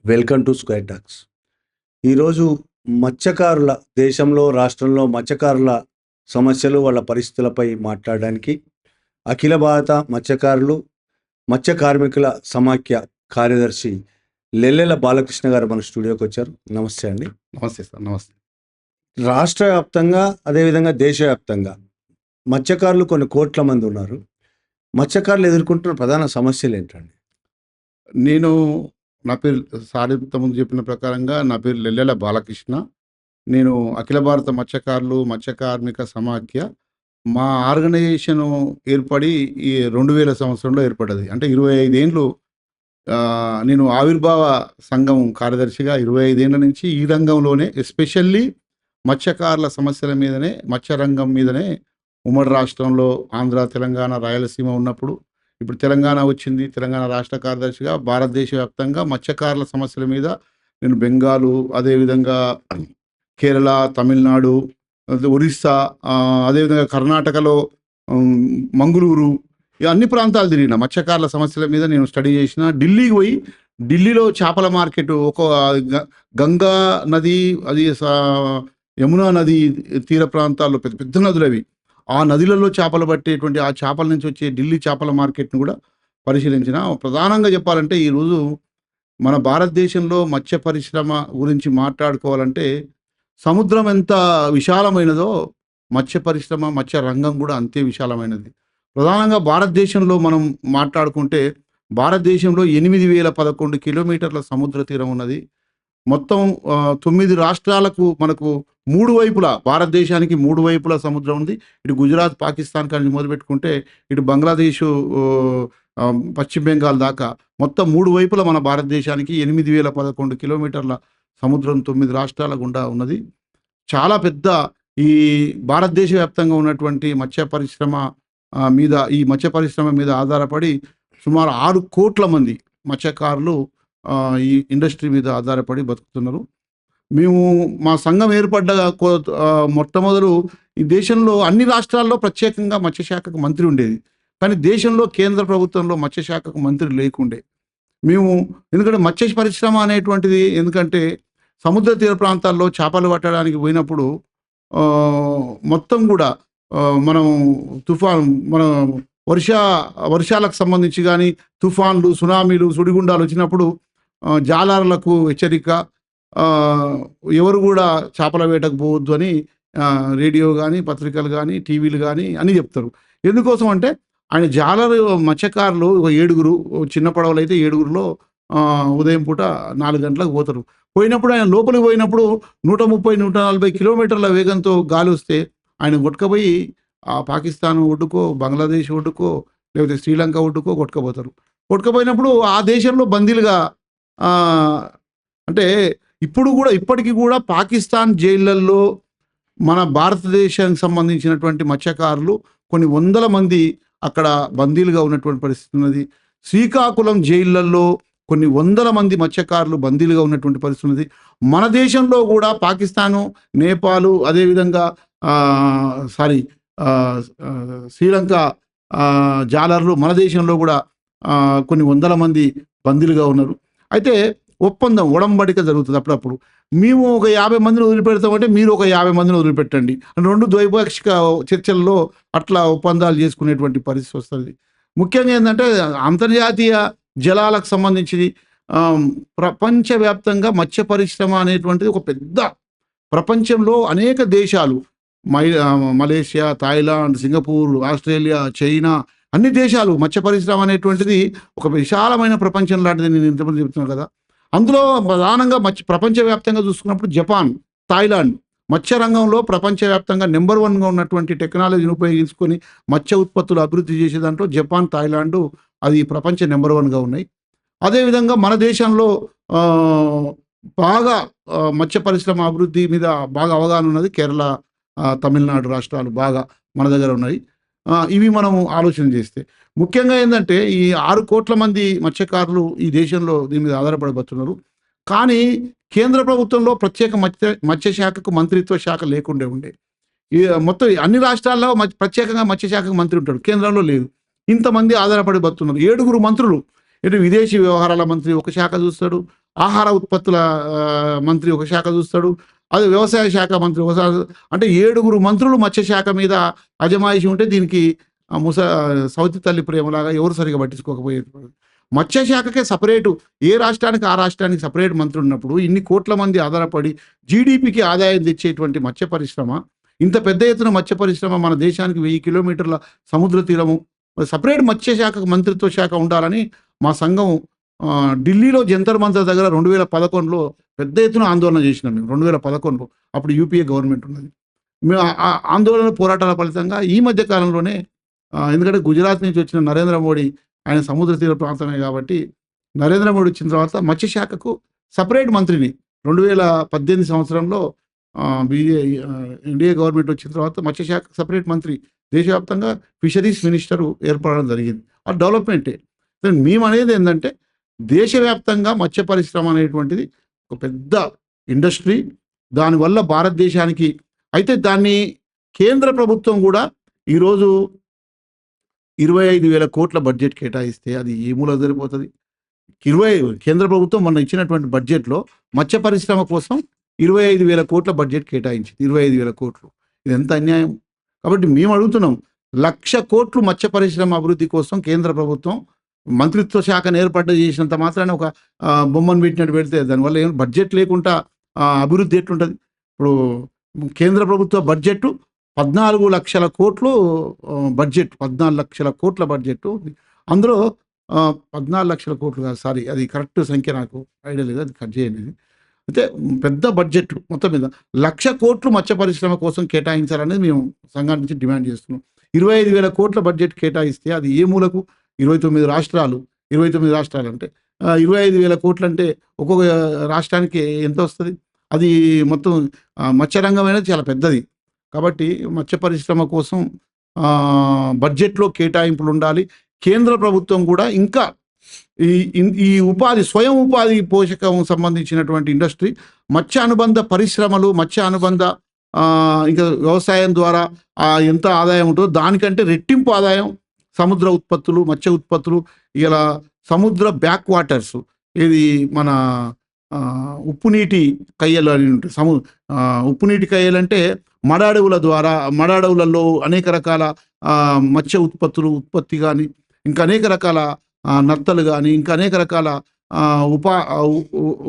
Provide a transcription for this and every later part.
Welcome to square talks. ఈరోజు మత్స్యకారుల దేశంలో, రాష్ట్రంలో మత్స్యకారుల సమస్యలు, వాళ్ళ పరిస్థితులపై మాట్లాడడానికి అఖిల భారత మత్స్య కార్మికుల సమాఖ్య కార్యదర్శి లెల్లెల బాలకృష్ణ గారు మన స్టూడియోకి వచ్చారు. నమస్తే అండి. నమస్తే సార్. నమస్తే. రాష్ట్ర వ్యాప్తంగా, అదేవిధంగా దేశవ్యాప్తంగా మత్స్యకారులు కొన్ని కోట్ల మంది ఉన్నారు. మత్స్యకారులు ఎదుర్కొంటున్న ప్రధాన సమస్యలు ఏంటండి? నా పేరు సార్ ఇంతకుముందు చెప్పిన ప్రకారంగా నా పేరు లెల్లెల బాలకృష్ణ. నేను అఖిల భారత మత్స్య కార్మిక సమాఖ్య మా ఆర్గనైజేషన్ ఏర్పడి ఈ 2000 సంవత్సరంలో ఏర్పడ్డది. అంటే 25 ఏండ్లు నేను ఆవిర్భావ సంఘం కార్యదర్శిగా 25 ఏండ్ల నుంచి ఈ రంగంలోనే, ఎస్పెషల్లీ మత్స్యకారుల సమస్యల మీదనే, మత్స్య రంగం మీదనే ఉమ్మడి రాష్ట్రంలో ఆంధ్ర, తెలంగాణ, రాయలసీమ ఉన్నప్పుడు, ఇప్పుడు తెలంగాణ వచ్చింది. తెలంగాణ రాష్ట్ర కార్యదర్శిగా భారతదేశ వ్యాప్తంగా మత్స్యకారుల సమస్యల మీద నేను బెంగాలు, అదేవిధంగా కేరళ, తమిళనాడు, ఒరిస్సా, అదేవిధంగా కర్ణాటకలో మంగళూరు, అన్ని ప్రాంతాలు తిరిగిన మత్స్యకారుల సమస్యల మీద నేను స్టడీ చేసిన. ఢిల్లీకి పోయి, ఢిల్లీలో చేపల మార్కెట్, ఒక గంగా నది, అది యమునా నది తీర ప్రాంతాల్లో పెద్ద పెద్ద నదులు అవి. ఆ నదులలో చేపలు పట్టేటువంటి, ఆ చేపల నుంచి వచ్చే ఢిల్లీ చేపల మార్కెట్ను కూడా పరిశీలించిన. ప్రధానంగా చెప్పాలంటే ఈరోజు మన భారతదేశంలో మత్స్య పరిశ్రమ గురించి మాట్లాడుకోవాలంటే, సముద్రం ఎంత విశాలమైనదో మత్స్య పరిశ్రమ, మత్స్య రంగం కూడా అంతే విశాలమైనది. ప్రధానంగా భారతదేశంలో మనం మాట్లాడుకుంటే, భారతదేశంలో 8011 కిలోమీటర్ల సముద్ర తీరం ఉన్నది. మొత్తం 9 రాష్ట్రాలకు మనకు 3 వైపులా, భారతదేశానికి 3 వైపులా సముద్రం ఉంది. ఇటు గుజరాత్, పాకిస్తాన్ కానీ మొదలుపెట్టుకుంటే, ఇటు బంగ్లాదేశ్, పశ్చిమ బెంగాల్ దాకా మొత్తం 3 వైపులా మన భారతదేశానికి 8011 కిలోమీటర్ల సముద్రం 9 రాష్ట్రాల గుండా ఉన్నది. చాలా పెద్ద ఈ భారతదేశ వ్యాప్తంగా ఉన్నటువంటి మత్స్య పరిశ్రమ మీద ఆధారపడి సుమారు 6 కోట్ల మంది మత్స్యకారులు ఈ ఇండస్ట్రీ మీద ఆధారపడి బతుకుతున్నారు. మేము మా సంఘం ఏర్పడ్డ మొట్టమొదలు ఈ దేశంలో అన్ని రాష్ట్రాల్లో ప్రత్యేకంగా మత్స్యశాఖకు మంత్రి ఉండేది. కానీ దేశంలో కేంద్ర ప్రభుత్వంలో మత్స్యశాఖకు మంత్రి లేకుండే. మేము ఎందుకంటే మత్స్య పరిశ్రమ అనేటువంటిది, ఎందుకంటే సముద్ర తీర ప్రాంతాల్లో చేపలు పట్టడానికి పోయినప్పుడు మొత్తం కూడా మనం వర్షాలకు సంబంధించి కానీ, తుఫాన్లు, సునామీలు, సుడిగుండాలు వచ్చినప్పుడు జాలర్లకు హెచ్చరిక, ఎవరు కూడా చేపల వేటకు పోవద్దు అని రేడియో కానీ, పత్రికలు కానీ, టీవీలు కానీ అని చెప్తారు. ఎందుకోసం అంటే, ఆయన మత్స్యకారులు 7 చిన్న పడవలు అయితే 7లో ఉదయం పూట 4 గంటలకు పోతారు. పోయినప్పుడు ఆయన లోపలికి పోయినప్పుడు 130-140 కిలోమీటర్ల వేగంతో గాలి వస్తే ఆయన కొట్టుకపోయి పాకిస్తాన్ ఒడ్డుకో, బంగ్లాదేశ్ ఒడ్డుకో, లేకపోతే శ్రీలంక ఒడ్డుకో కొట్టుకపోతారు. కొట్టుకపోయినప్పుడు ఆ దేశంలో బందీలుగా, అంటే ఇప్పటికీ కూడా పాకిస్తాన్ జైళ్ళల్లో మన భారతదేశానికి సంబంధించినటువంటి మత్స్యకారులు కొన్ని వందల మంది అక్కడ బందీలుగా ఉన్నటువంటి పరిస్థితి ఉన్నది. శ్రీకాకుళం జైళ్ళల్లో కొన్ని వందల మంది మత్స్యకారులు బందీలుగా ఉన్నటువంటి పరిస్థితి ఉన్నది. మన దేశంలో కూడా పాకిస్తాను, నేపాలు, అదేవిధంగా శ్రీలంక జాలర్లు మన దేశంలో కూడా కొన్ని వందల మంది బందీలుగా ఉన్నారు. అయితే ఒడంబడిక జరుగుతుంది అప్పుడప్పుడు. మేము ఒక 50 మందిని వదిలిపెడతామంటే మీరు ఒక 50 మందిని వదిలిపెట్టండి అని 2 ద్వైపాక్షిక చర్చల్లో అట్లా ఒప్పందాలు చేసుకునేటువంటి పరిస్థితి వస్తుంది. ముఖ్యంగా ఏంటంటే, అంతర్జాతీయ జలాలకు సంబంధించి ప్రపంచవ్యాప్తంగా మత్స్య పరిశ్రమ అనేటువంటిది ఒక పెద్ద, ప్రపంచంలో అనేక దేశాలు, Malaysia, Thailand, Singapore, Australia, China, అన్ని దేశాలు మత్స్య పరిశ్రమ అనేటువంటిది ఒక విశాలమైన ప్రపంచం లాంటిది. నేను ఇంతమంది చెప్తున్నాను కదా. అందులో ప్రధానంగా ప్రపంచవ్యాప్తంగా చూసుకున్నప్పుడు జపాన్, థాయిలాండ్ మత్స్య రంగంలో ప్రపంచవ్యాప్తంగా నెంబర్ 1గా ఉన్నటువంటి టెక్నాలజీని ఉపయోగించుకొని మత్స్య ఉత్పత్తులు అభివృద్ధి చేసే దాంట్లో జపాన్, థాయిలాండ్ అది ప్రపంచ నెంబర్ 1గా ఉన్నాయి. అదేవిధంగా మన దేశంలో బాగా మత్స్య పరిశ్రమ అభివృద్ధి మీద బాగా అవగాహన ఉన్నది. కేరళ, తమిళనాడు రాష్ట్రాలు బాగా మన దగ్గర ఉన్నాయి. ఇవి మనం ఆలోచన చేస్తే ముఖ్యంగా ఏంటంటే, ఈ 6 కోట్ల మంది మత్స్యకారులు ఈ దేశంలో దీని మీద ఆధారపడబోతున్నారు. కానీ కేంద్ర ప్రభుత్వంలో ప్రత్యేక మత్స్యశాఖకు మంత్రిత్వ శాఖ లేకుండే ఉండే. మొత్తం అన్ని రాష్ట్రాల్లో ప్రత్యేకంగా మత్స్యశాఖకు మంత్రి ఉంటాడు, కేంద్రంలో లేదు. ఇంతమంది ఆధారపడి బతున్నారు. 7 మంత్రులు, ఇటు విదేశీ వ్యవహారాల మంత్రి ఒక శాఖ చూస్తాడు, ఆహార ఉత్పత్తుల మంత్రి ఒక శాఖ చూస్తాడు, అదే వ్యవసాయ శాఖ మంత్రి ఒక శాఖ. అంటే 7 మంత్రులు మత్స్యశాఖ మీద అజమాయిషి ఉంటే దీనికి సౌతి తల్లి ప్రేమలాగా ఎవరు సరిగా పట్టించుకోకపోయేది. మత్స్యశాఖకే సపరేటు, ఏ రాష్ట్రానికి ఆ రాష్ట్రానికి సపరేట్ మంత్రి ఉన్నప్పుడు ఇన్ని కోట్ల మంది ఆధారపడి జీడిపికి ఆదాయం తెచ్చేటువంటి మత్స్య పరిశ్రమ, ఇంత పెద్ద ఎత్తున మత్స్య పరిశ్రమ మన దేశానికి 1000 కిలోమీటర్ల సముద్ర తీరము, సపరేట్ మత్స్యశాఖ మంత్రిత్వ శాఖ ఉండాలని మా సంఘం ఢిల్లీలో జంతర్ మంతర్ దగ్గర 2011లో పెద్ద ఎత్తున ఆందోళన చేసినాం మేము. 2011లో అప్పుడు యూపీఏ గవర్నమెంట్ ఉన్నది. మేము ఆ ఆందోళన పోరాటాల ఫలితంగా ఈ మధ్య కాలంలోనే ఎందుకంటే గుజరాత్ నుంచి వచ్చిన నరేంద్ర మోడీ, ఆయన సముద్ర తీర ప్రాంతమే కాబట్టి నరేంద్ర మోడీ వచ్చిన తర్వాత మత్స్యశాఖకు సపరేట్ మంత్రిని 2018 సంవత్సరంలో ఎన్డీఏ గవర్నమెంట్ వచ్చిన తర్వాత మత్స్యశాఖ సపరేట్ మంత్రి దేశవ్యాప్తంగా ఫిషరీస్ మినిస్టరు ఏర్పడడం జరిగింది. ఆ డెవలప్మెంటే. మేము అనేది ఏంటంటే దేశవ్యాప్తంగా మత్స్య పరిశ్రమ అనేటువంటిది ఒక పెద్ద ఇండస్ట్రీ. దానివల్ల భారతదేశానికి అయితే దాన్ని కేంద్ర ప్రభుత్వం కూడా ఈరోజు 25,000 కోట్ల బడ్జెట్ కేటాయిస్తే అది ఏ మూల సరిపోతుంది? కేంద్ర ప్రభుత్వం మొన్న ఇచ్చినటువంటి బడ్జెట్లో మత్స్య పరిశ్రమ కోసం 25,000 కోట్ల బడ్జెట్ కేటాయించింది. 25,000 కోట్లు. ఇది ఎంత అన్యాయం! కాబట్టి మేము అడుగుతున్నాం, 1,00,000 కోట్లు మత్స్య పరిశ్రమ అభివృద్ధి కోసం కేంద్ర ప్రభుత్వం మంత్రిత్వ శాఖను ఏర్పాటు చేసినంత మాత్రాన ఒక బొమ్మను పెట్టినట్టు పెడితే దానివల్ల ఏం బడ్జెట్ లేకుండా అభివృద్ధి ఎట్లుంటుంది? ఇప్పుడు కేంద్ర ప్రభుత్వ బడ్జెట్ 14 లక్షల కోట్లు బడ్జెట్, 14 లక్షల కోట్ల బడ్జెట్. అందులో 14 లక్షల కోట్లు కాదు, సారీ, అది కరెక్ట్ సంఖ్య నాకు ఐడియా లేదు, అది కట్ చేయండి. అయితే పెద్ద బడ్జెట్ మొత్తం మీద 1,00,000 కోట్లు మత్స్య పరిశ్రమ కోసం కేటాయించాలనేది మేము సంఘాన్ని నుంచి డిమాండ్ చేస్తున్నాం. 25,000 కోట్ల బడ్జెట్ కేటాయిస్తే అది ఏ మూలకు? 29 రాష్ట్రాలు అంటే 25,000 కోట్లు అంటే ఒక్కొక్క రాష్ట్రానికి ఎంత వస్తుంది? అది మొత్తం మత్స్యరంగం అనేది చాలా పెద్దది. కాబట్టి మత్స్య పరిశ్రమ కోసం బడ్జెట్లో కేటాయింపులు ఉండాలి. కేంద్ర ప్రభుత్వం కూడా ఇంకా ఈ ఉపాధి, స్వయం ఉపాధి పోషకం సంబంధించినటువంటి ఇండస్ట్రీ, మత్స్య అనుబంధ పరిశ్రమలు, మత్స్య అనుబంధ ఇంకా వ్యవసాయం ద్వారా ఎంత ఆదాయం ఉంటుందో దానికంటే రెట్టింపు ఆదాయం సముద్ర ఉత్పత్తులు, మత్స్య ఉత్పత్తులు. ఇలా సముద్ర బ్యాక్ వాటర్స్, ఇది మన ఉప్పునీటి కయ్యలు అని ఉంటాయి. ఉప్పునీటి కయ్యలు అంటే మడాడవుల ద్వారా, మడాడవులలో అనేక రకాల మత్స్య ఉత్పత్తి కానీ, ఇంకా అనేక రకాల నత్తలు కానీ, ఇంకా అనేక రకాల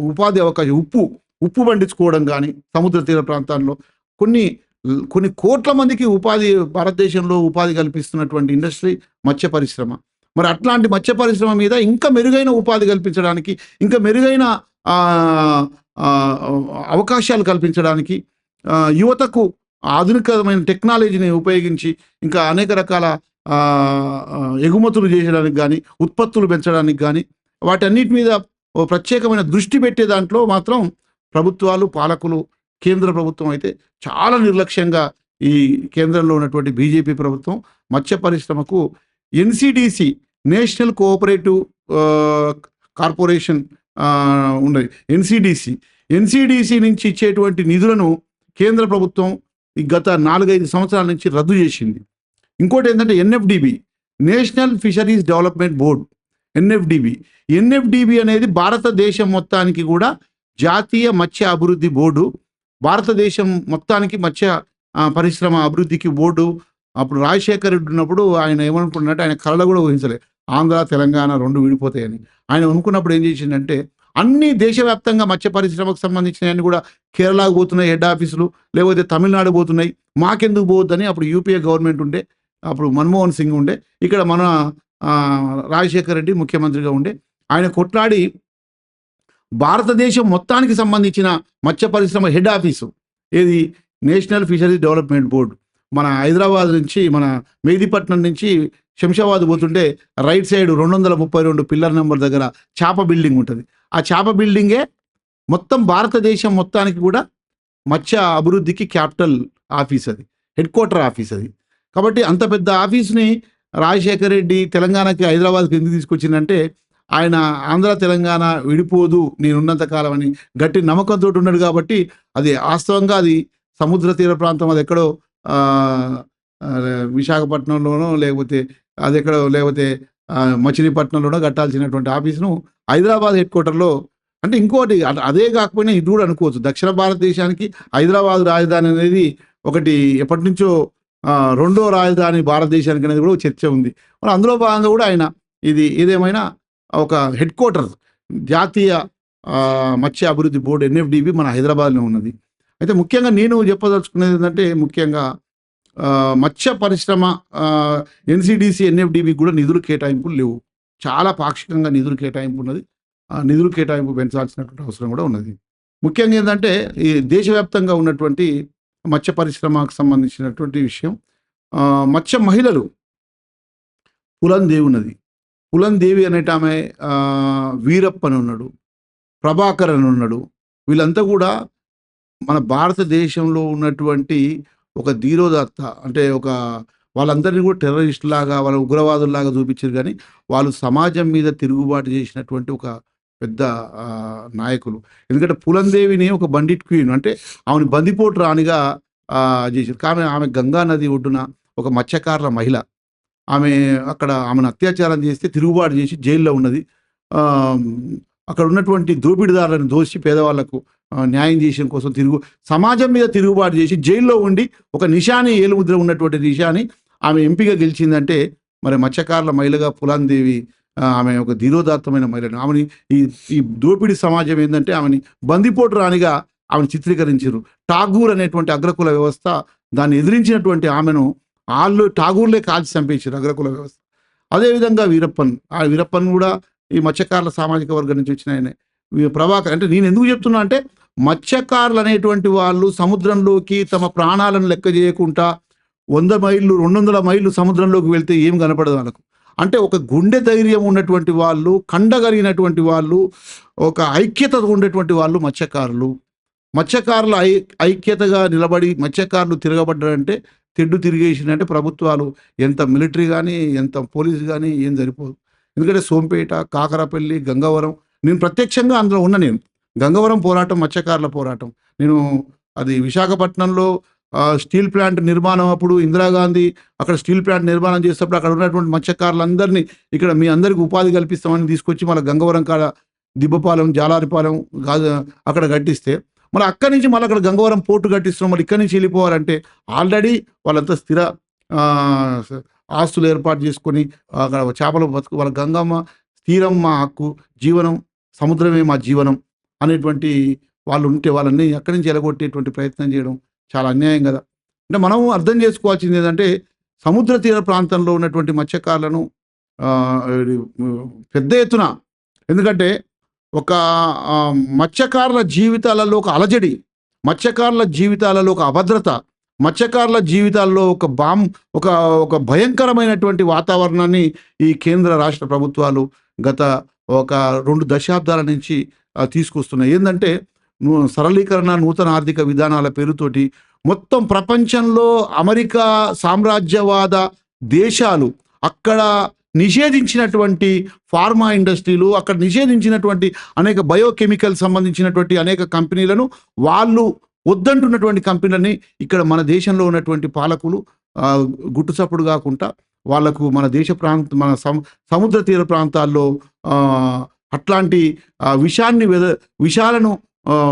ఉపాధి అవకాశం, ఉప్పు పండించుకోవడం కానీ సముద్ర తీర ప్రాంతాల్లో కొన్ని కోట్ల మందికి భారతదేశంలో ఉపాధి కల్పిస్తున్నటువంటి ఇండస్ట్రీ మత్స్య పరిశ్రమ. మరి అట్లాంటి మత్స్య పరిశ్రమ మీద ఇంకా మెరుగైన ఉపాధి కల్పించడానికి, ఇంకా మెరుగైన అవకాశాలు కల్పించడానికి, యువతకు ఆధునికమైన టెక్నాలజీని ఉపయోగించి ఇంకా అనేక రకాల ఎగుమతులు చేయడానికి కానీ, ఉత్పత్తులు పెంచడానికి కానీ, వాటన్నిటి మీద ప్రత్యేకమైన దృష్టి పెట్టే దాంట్లో మాత్రం ప్రభుత్వాలు, పాలకులు, కేంద్ర ప్రభుత్వం అయితే చాలా నిర్లక్ష్యంగా, ఈ కేంద్రంలో ఉన్నటువంటి బీజేపీ ప్రభుత్వం మత్స్య పరిశ్రమకు ఎన్సిడిసి, నేషనల్ కోఆపరేటివ్ కార్పొరేషన్ ఉన్నది, ఎన్సిడిసి నుంచి ఇచ్చేటువంటి నిధులను కేంద్ర ప్రభుత్వం గత 4-5 సంవత్సరాల నుంచి రద్దు చేసింది. ఇంకోటి ఏంటంటే NFDB, national fisheries development board, NFDB అనేది భారతదేశం మొత్తానికి కూడా జాతీయ మత్స్య అభివృద్ధి బోర్డు. భారతదేశం మొత్తానికి మత్స్య పరిశ్రమ అభివృద్ధికి బోర్డు. అప్పుడు రాజశేఖర్ రెడ్డి ఉన్నప్పుడు ఆయన ఏమనుకున్నట్టు, ఆయన కళలో కూడా ఊహించలే ఆంధ్ర తెలంగాణ 2 విడిపోతాయని. ఆయన అనుకున్నప్పుడు ఏం చేసిందంటే, అన్ని దేశవ్యాప్తంగా మత్స్య పరిశ్రమకు సంబంధించినవన్నీ కూడా కేరళకు పోతున్నాయి హెడ్ ఆఫీసులు, లేకపోతే తమిళనాడు పోతున్నాయి, మాకెందుకు పోవద్దని అప్పుడు యూపీఏ గవర్నమెంట్ ఉండే, అప్పుడు మన్మోహన్ సింగ్ ఉండే, ఇక్కడ మన రాజశేఖర్ రెడ్డి ముఖ్యమంత్రిగా ఉండే. ఆయన కొట్లాడి భారతదేశం మొత్తానికి సంబంధించిన మత్స్య పరిశ్రమ హెడ్ ఆఫీసు ఏది, నేషనల్ ఫిషరీస్ డెవలప్మెంట్ బోర్డు. మన హైదరాబాద్ నుంచి, మన మెహదీపట్నం నుంచి శంషాబాద్ పోతుంటే రైట్ సైడ్ 232 పిల్లర్ నెంబర్ దగ్గర చేప బిల్డింగ్ ఉంటుంది. ఆ చేప బిల్డింగే మొత్తం భారతదేశం మొత్తానికి కూడా మత్స్య అభివృద్ధికి క్యాపిటల్ ఆఫీస్, అది హెడ్ క్వార్టర్ ఆఫీస్ అది. కాబట్టి అంత పెద్ద ఆఫీస్ని రాజశేఖర్ రెడ్డి తెలంగాణకి, హైదరాబాద్కి ఎందుకు తీసుకొచ్చిందంటే, ఆయన ఆంధ్ర తెలంగాణ విడిపోదు నేనున్నంత కాలం అని గట్టి నమ్మకంతో ఉన్నాడు. కాబట్టి అది వాస్తవంగా అది సముద్ర తీర ప్రాంతం, అది ఎక్కడో విశాఖపట్నంలోనో లేకపోతే మచిలీపట్నంలోనో కట్టాల్సినటువంటి ఆఫీసును హైదరాబాద్ హెడ్ క్వార్టర్లో అంటే ఇంకోటి అదే కాకపోయినా ఇది కూడా అనుకోవచ్చు. దక్షిణ భారతదేశానికి హైదరాబాద్ రాజధాని అనేది ఒకటి ఎప్పటి నుంచో రెండో రాజధాని భారతదేశానికి అనేది కూడా చర్చ ఉంది. మరి అందులో భాగంగా కూడా ఆయన ఇది ఏదేమైనా ఒక హెడ్ క్వార్టర్ జాతీయ మత్స్య అభివృద్ధి బోర్డు ఎన్ఎఫ్డిబి మన హైదరాబాద్లో ఉన్నది. అయితే ముఖ్యంగా నేను చెప్పదలుచుకునేది ఏంటంటే ముఖ్యంగా మత్స్య పరిశ్రమ ఎన్సిడిసి ఎన్ఎఫ్డిబి కూడా నిధులు కేటాయింపులు లేవు. చాలా పాక్షికంగా నిధులు కేటాయింపు ఉన్నది. నిధులు కేటాయింపు పెంచాల్సినటువంటి అవసరం కూడా ఉన్నది. ముఖ్యంగా ఏంటంటే ఈ దేశవ్యాప్తంగా ఉన్నటువంటి మత్స్య పరిశ్రమకు సంబంధించినటువంటి విషయం, మత్స్య మహిళలు పులందేవి ఉన్నది. పులందేవి అనేట ఆమె, వీరప్ప అని ఉన్నాడు, ప్రభాకర్ అని ఉన్నాడు. వీళ్ళంతా కూడా మన భారతదేశంలో ఉన్నటువంటి ఒక ధీరోదాత్త, అంటే వాళ్ళందరినీ కూడా టెర్రరిస్ట్ లాగా, వాళ్ళ ఉగ్రవాదుల్లాగా చూపించారు. కానీ వాళ్ళు సమాజం మీద తిరుగుబాటు చేసినటువంటి ఒక పెద్ద నాయకులు. ఎందుకంటే పులందేవిని ఒక బండిట్ క్వీన్, అంటే ఆమెను బందిపోటు రాణిగా చేశారు. కానీ ఆమె గంగా నది ఒడ్డున ఒక మత్స్యకారుల మహిళ. ఆమెను అత్యాచారం చేస్తే తిరుగుబాటు చేసి జైల్లో ఉన్నది. అక్కడ ఉన్నటువంటి దోపిడీదారులను దోషి పేదవాళ్లకు న్యాయం చేయడం కోసం సమాజం మీద తిరుగుబాటు చేసి జైల్లో ఉండి ఒక నిషాని, ఏలుముద్ర ఉన్నటువంటి నిషాని ఆమె ఎంపీగా గెలిచిందంటే మరి మత్స్యకారుల మహిళగా పులందేవి ఆమె ఒక ధీరోదాత్తమైన మహిళను. ఆమెని ఈ దోపిడీ సమాజం ఏంటంటే ఆమెని బందిపోటు రాణిగా ఆమెను చిత్రీకరించారు. ఠాగూర్ అనేటువంటి అగ్రకుల వ్యవస్థ దాన్ని ఎదిరించినటువంటి ఆమెను ఠాగూర్లే కాల్చి చంపేశారు అగ్రకుల వ్యవస్థ. అదేవిధంగా వీరప్పన్ కూడా ఈ మత్స్యకారుల సామాజిక వర్గం నుంచి వచ్చిన ఆయన. ప్రభాకర్ అంటే నేను ఎందుకు చెప్తున్నా అంటే మత్స్యకారులు అనేటువంటి వాళ్ళు సముద్రంలోకి తమ ప్రాణాలను లెక్క చేయకుండా 100 మైళ్ళు 200 మైళ్ళు సముద్రంలోకి వెళ్తే ఏం కనపడదు వాళ్ళకు. అంటే ఒక గుండె ధైర్యం ఉన్నటువంటి వాళ్ళు, కండగలిగినటువంటి వాళ్ళు, ఒక ఐక్యత ఉండేటువంటి వాళ్ళు మత్స్యకారుల ఐక్యతగా నిలబడి మత్స్యకారులు తిరగబడ్డారంటే, తెడ్డు తిరిగేసిందంటే ప్రభుత్వాలు ఎంత మిలిటరీ కానీ ఎంత పోలీసు కానీ ఏం సరిపోదు. ఎందుకంటే సోంపేట, కాకరపల్లి, గంగవరం, నేను ప్రత్యక్షంగా అందులో ఉన్న. నేను గంగవరం పోరాటం, మత్స్యకారుల పోరాటం, నేను అది విశాఖపట్నంలో స్టీల్ ప్లాంట్ నిర్మాణం అప్పుడు ఇందిరాగాంధీ అక్కడ స్టీల్ ప్లాంట్ నిర్మాణం చేసేటప్పుడు అక్కడ ఉన్నటువంటి మత్స్యకారులందరినీ ఇక్కడ మీ అందరికీ ఉపాధి కల్పిస్తామని తీసుకొచ్చి మళ్ళీ గంగవరం కాడ దిబ్బపాలెం, జాలారిపాలెం అక్కడ కట్టిస్తే మళ్ళీ అక్కడి నుంచి మళ్ళీ అక్కడ గంగవరం పోర్టు కట్టిస్తున్నాం. మళ్ళీ ఇక్కడి నుంచి వెళ్ళిపోవాలంటే ఆల్రెడీ వాళ్ళంతా స్థిర ఆస్తులు ఏర్పాటు చేసుకొని అక్కడ చేపలు బతుకు, వాళ్ళ గంగమ్మ స్థిరం మా హక్కు, జీవనం సముద్రమే మా జీవనం అనేటువంటి వాళ్ళు ఉంటే వాళ్ళని అక్కడి నుంచి ఎలగొట్టేటువంటి ప్రయత్నం చేయడం చాలా అన్యాయం కదా. అంటే మనం అర్థం చేసుకోవాల్సింది ఏంటంటే సముద్ర తీర ప్రాంతంలో ఉన్నటువంటి మత్స్యకారులను పెద్ద ఎత్తున, ఎందుకంటే ఒక మత్స్యకారుల జీవితాలలో ఒక అలజడి, మత్స్యకారుల జీవితాలలో ఒక అభద్రత, మత్స్యకారుల జీవితాల్లో ఒక భయంకరమైనటువంటి వాతావరణాన్ని ఈ కేంద్ర రాష్ట్ర ప్రభుత్వాలు గత ఒక 2 దశాబ్దాల నుంచి తీసుకొస్తున్నాయి. ఏంటంటే సరళీకరణ, నూతన ఆర్థిక విధానాల పేరుతోటి మొత్తం ప్రపంచంలో అమెరికా సామ్రాజ్యవాద దేశాలు అక్కడ నిషేధించినటువంటి ఫార్మా ఇండస్ట్రీలు, అక్కడ నిషేధించినటువంటి అనేక బయోకెమికల్ సంబంధించినటువంటి అనేక కంపెనీలను, వాళ్ళు వద్దంటున్నటువంటి కంపెనీలని ఇక్కడ మన దేశంలో ఉన్నటువంటి పాలకులు గుట్టుచప్పుడు కాకుండా వాళ్లకు మన దేశ మన సముద్ర తీర ప్రాంతాల్లో అట్లాంటి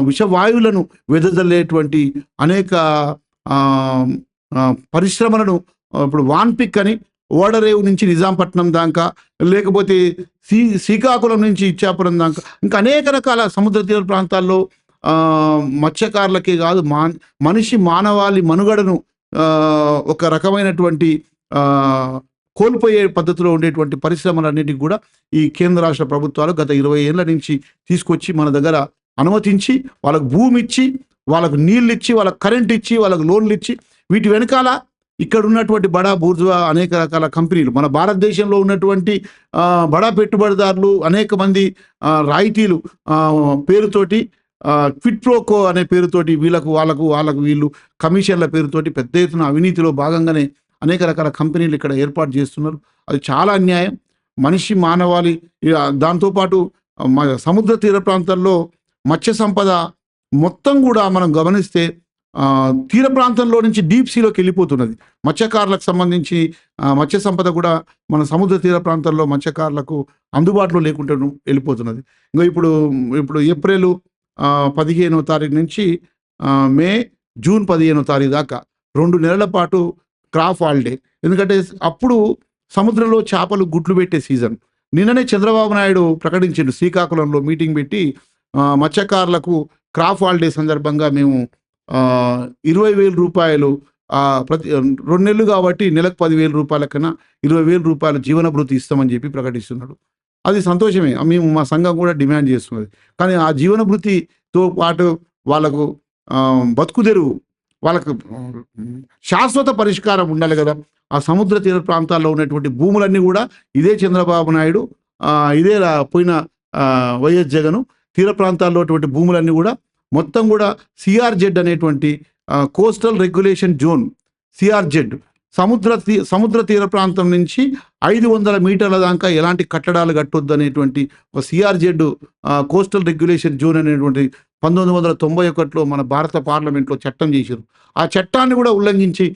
విషవాయువులను వెదజల్లేటువంటి అనేక పరిశ్రమలను, ఇప్పుడు వాన్పిక్ అని ఓడరేవు నుంచి నిజాంపట్నం దాకా, లేకపోతే శ్రీకాకుళం నుంచి ఇచ్చాపురం దాకా, ఇంకా అనేక రకాల సముద్ర తీర ప్రాంతాల్లో మత్స్యకారులకే కాదు మానవాళి మనుగడను ఒక రకమైనటువంటి కోల్పోయే పద్ధతిలో ఉండేటువంటి పరిశ్రమలన్నిటికీ కూడా ఈ కేంద్ర రాష్ట్ర ప్రభుత్వాలు గత 20 ఏళ్ల నుంచి తీసుకొచ్చి మన దగ్గర అనుమతించి, వాళ్ళకు భూమి ఇచ్చి, వాళ్ళకు నీళ్ళు ఇచ్చి, వాళ్ళకు కరెంట్ ఇచ్చి, వాళ్ళకు లోన్లు ఇచ్చి, వీటి వెనకాల ఇక్కడ ఉన్నటువంటి బడా బూర్జువా అనేక రకాల కంపెనీలు, మన భారతదేశంలో ఉన్నటువంటి బడా పెట్టుబడిదారులు అనేక మంది రాయితీలు పేరుతోటి, క్విడ్ ప్రో కో అనే పేరుతోటి వాళ్ళకు వీళ్ళు కమిషన్ల పేరుతోటి పెద్ద ఎత్తున అవినీతిలో భాగంగానే అనేక రకాల కంపెనీలు ఇక్కడ ఏర్పాటు చేస్తున్నారు. అది చాలా అన్యాయం. మానవాళి దాంతోపాటు సముద్ర తీర ప్రాంతాల్లో మత్స్య సంపద మొత్తం కూడా మనం గమనిస్తే తీర ప్రాంతంలో నుంచి డీప్ సీలోకి వెళ్ళిపోతున్నది. మత్స్యకారులకు సంబంధించి మత్స్య సంపద కూడా మన సముద్ర తీర ప్రాంతాల్లో మత్స్యకారులకు అందుబాటులో లేకుండా వెళ్ళిపోతున్నది. ఇంకా ఇప్పుడు ఏప్రిల్ 15వ తారీఖు నుంచి మే, జూన్ 15వ తారీఖు దాకా 2 నెలల పాటు క్రాప్ హాలిడే. ఎందుకంటే అప్పుడు సముద్రంలో చేపలు గుడ్లు పెట్టే సీజన్. నిన్ననే చంద్రబాబు నాయుడు ప్రకటించిండు, శ్రీకాకుళంలో మీటింగ్ పెట్టి మత్స్యకారులకు క్రాప్ హాలిడే సందర్భంగా మేము 20,000 రూపాయలు ప్రతి 2 నెలలు కాబట్టి నెలకు 10,000 రూపాయల కన్నా 20,000 రూపాయలు జీవన భృతి ఇస్తామని చెప్పి ప్రకటిస్తున్నాడు. అది సంతోషమే, మేము మా సంఘం కూడా డిమాండ్ చేస్తున్నది. కానీ ఆ జీవన భృతితో పాటు వాళ్ళకు బతుకు తెరువు, వాళ్ళకు శాశ్వత పరిష్కారం ఉండాలి కదా. ఆ సముద్ర తీర ప్రాంతాల్లో ఉన్నటువంటి భూములన్నీ కూడా ఇదే చంద్రబాబు నాయుడు, ఇదే పోయిన వైఎస్ జగన్ తీర ప్రాంతాల్లో ఉన్నటువంటి భూములన్నీ కూడా మొత్తం కూడా సిఆర్జెడ్ అనేటువంటి కోస్టల్ రెగ్యులేషన్ జోన్, సిఆర్జెడ్ సముద్ర తీర ప్రాంతం నుంచి 500 మీటర్ల దాకా ఎలాంటి కట్టడాలు కట్టొద్దు అనేటువంటి ఒక సిఆర్జెడ్ కోస్టల్ రెగ్యులేషన్ జోన్ అనేటువంటి 1991లో మన భారత పార్లమెంట్లో చట్టం చేశారు. ఆ చట్టాన్ని కూడా ఉల్లంఘించి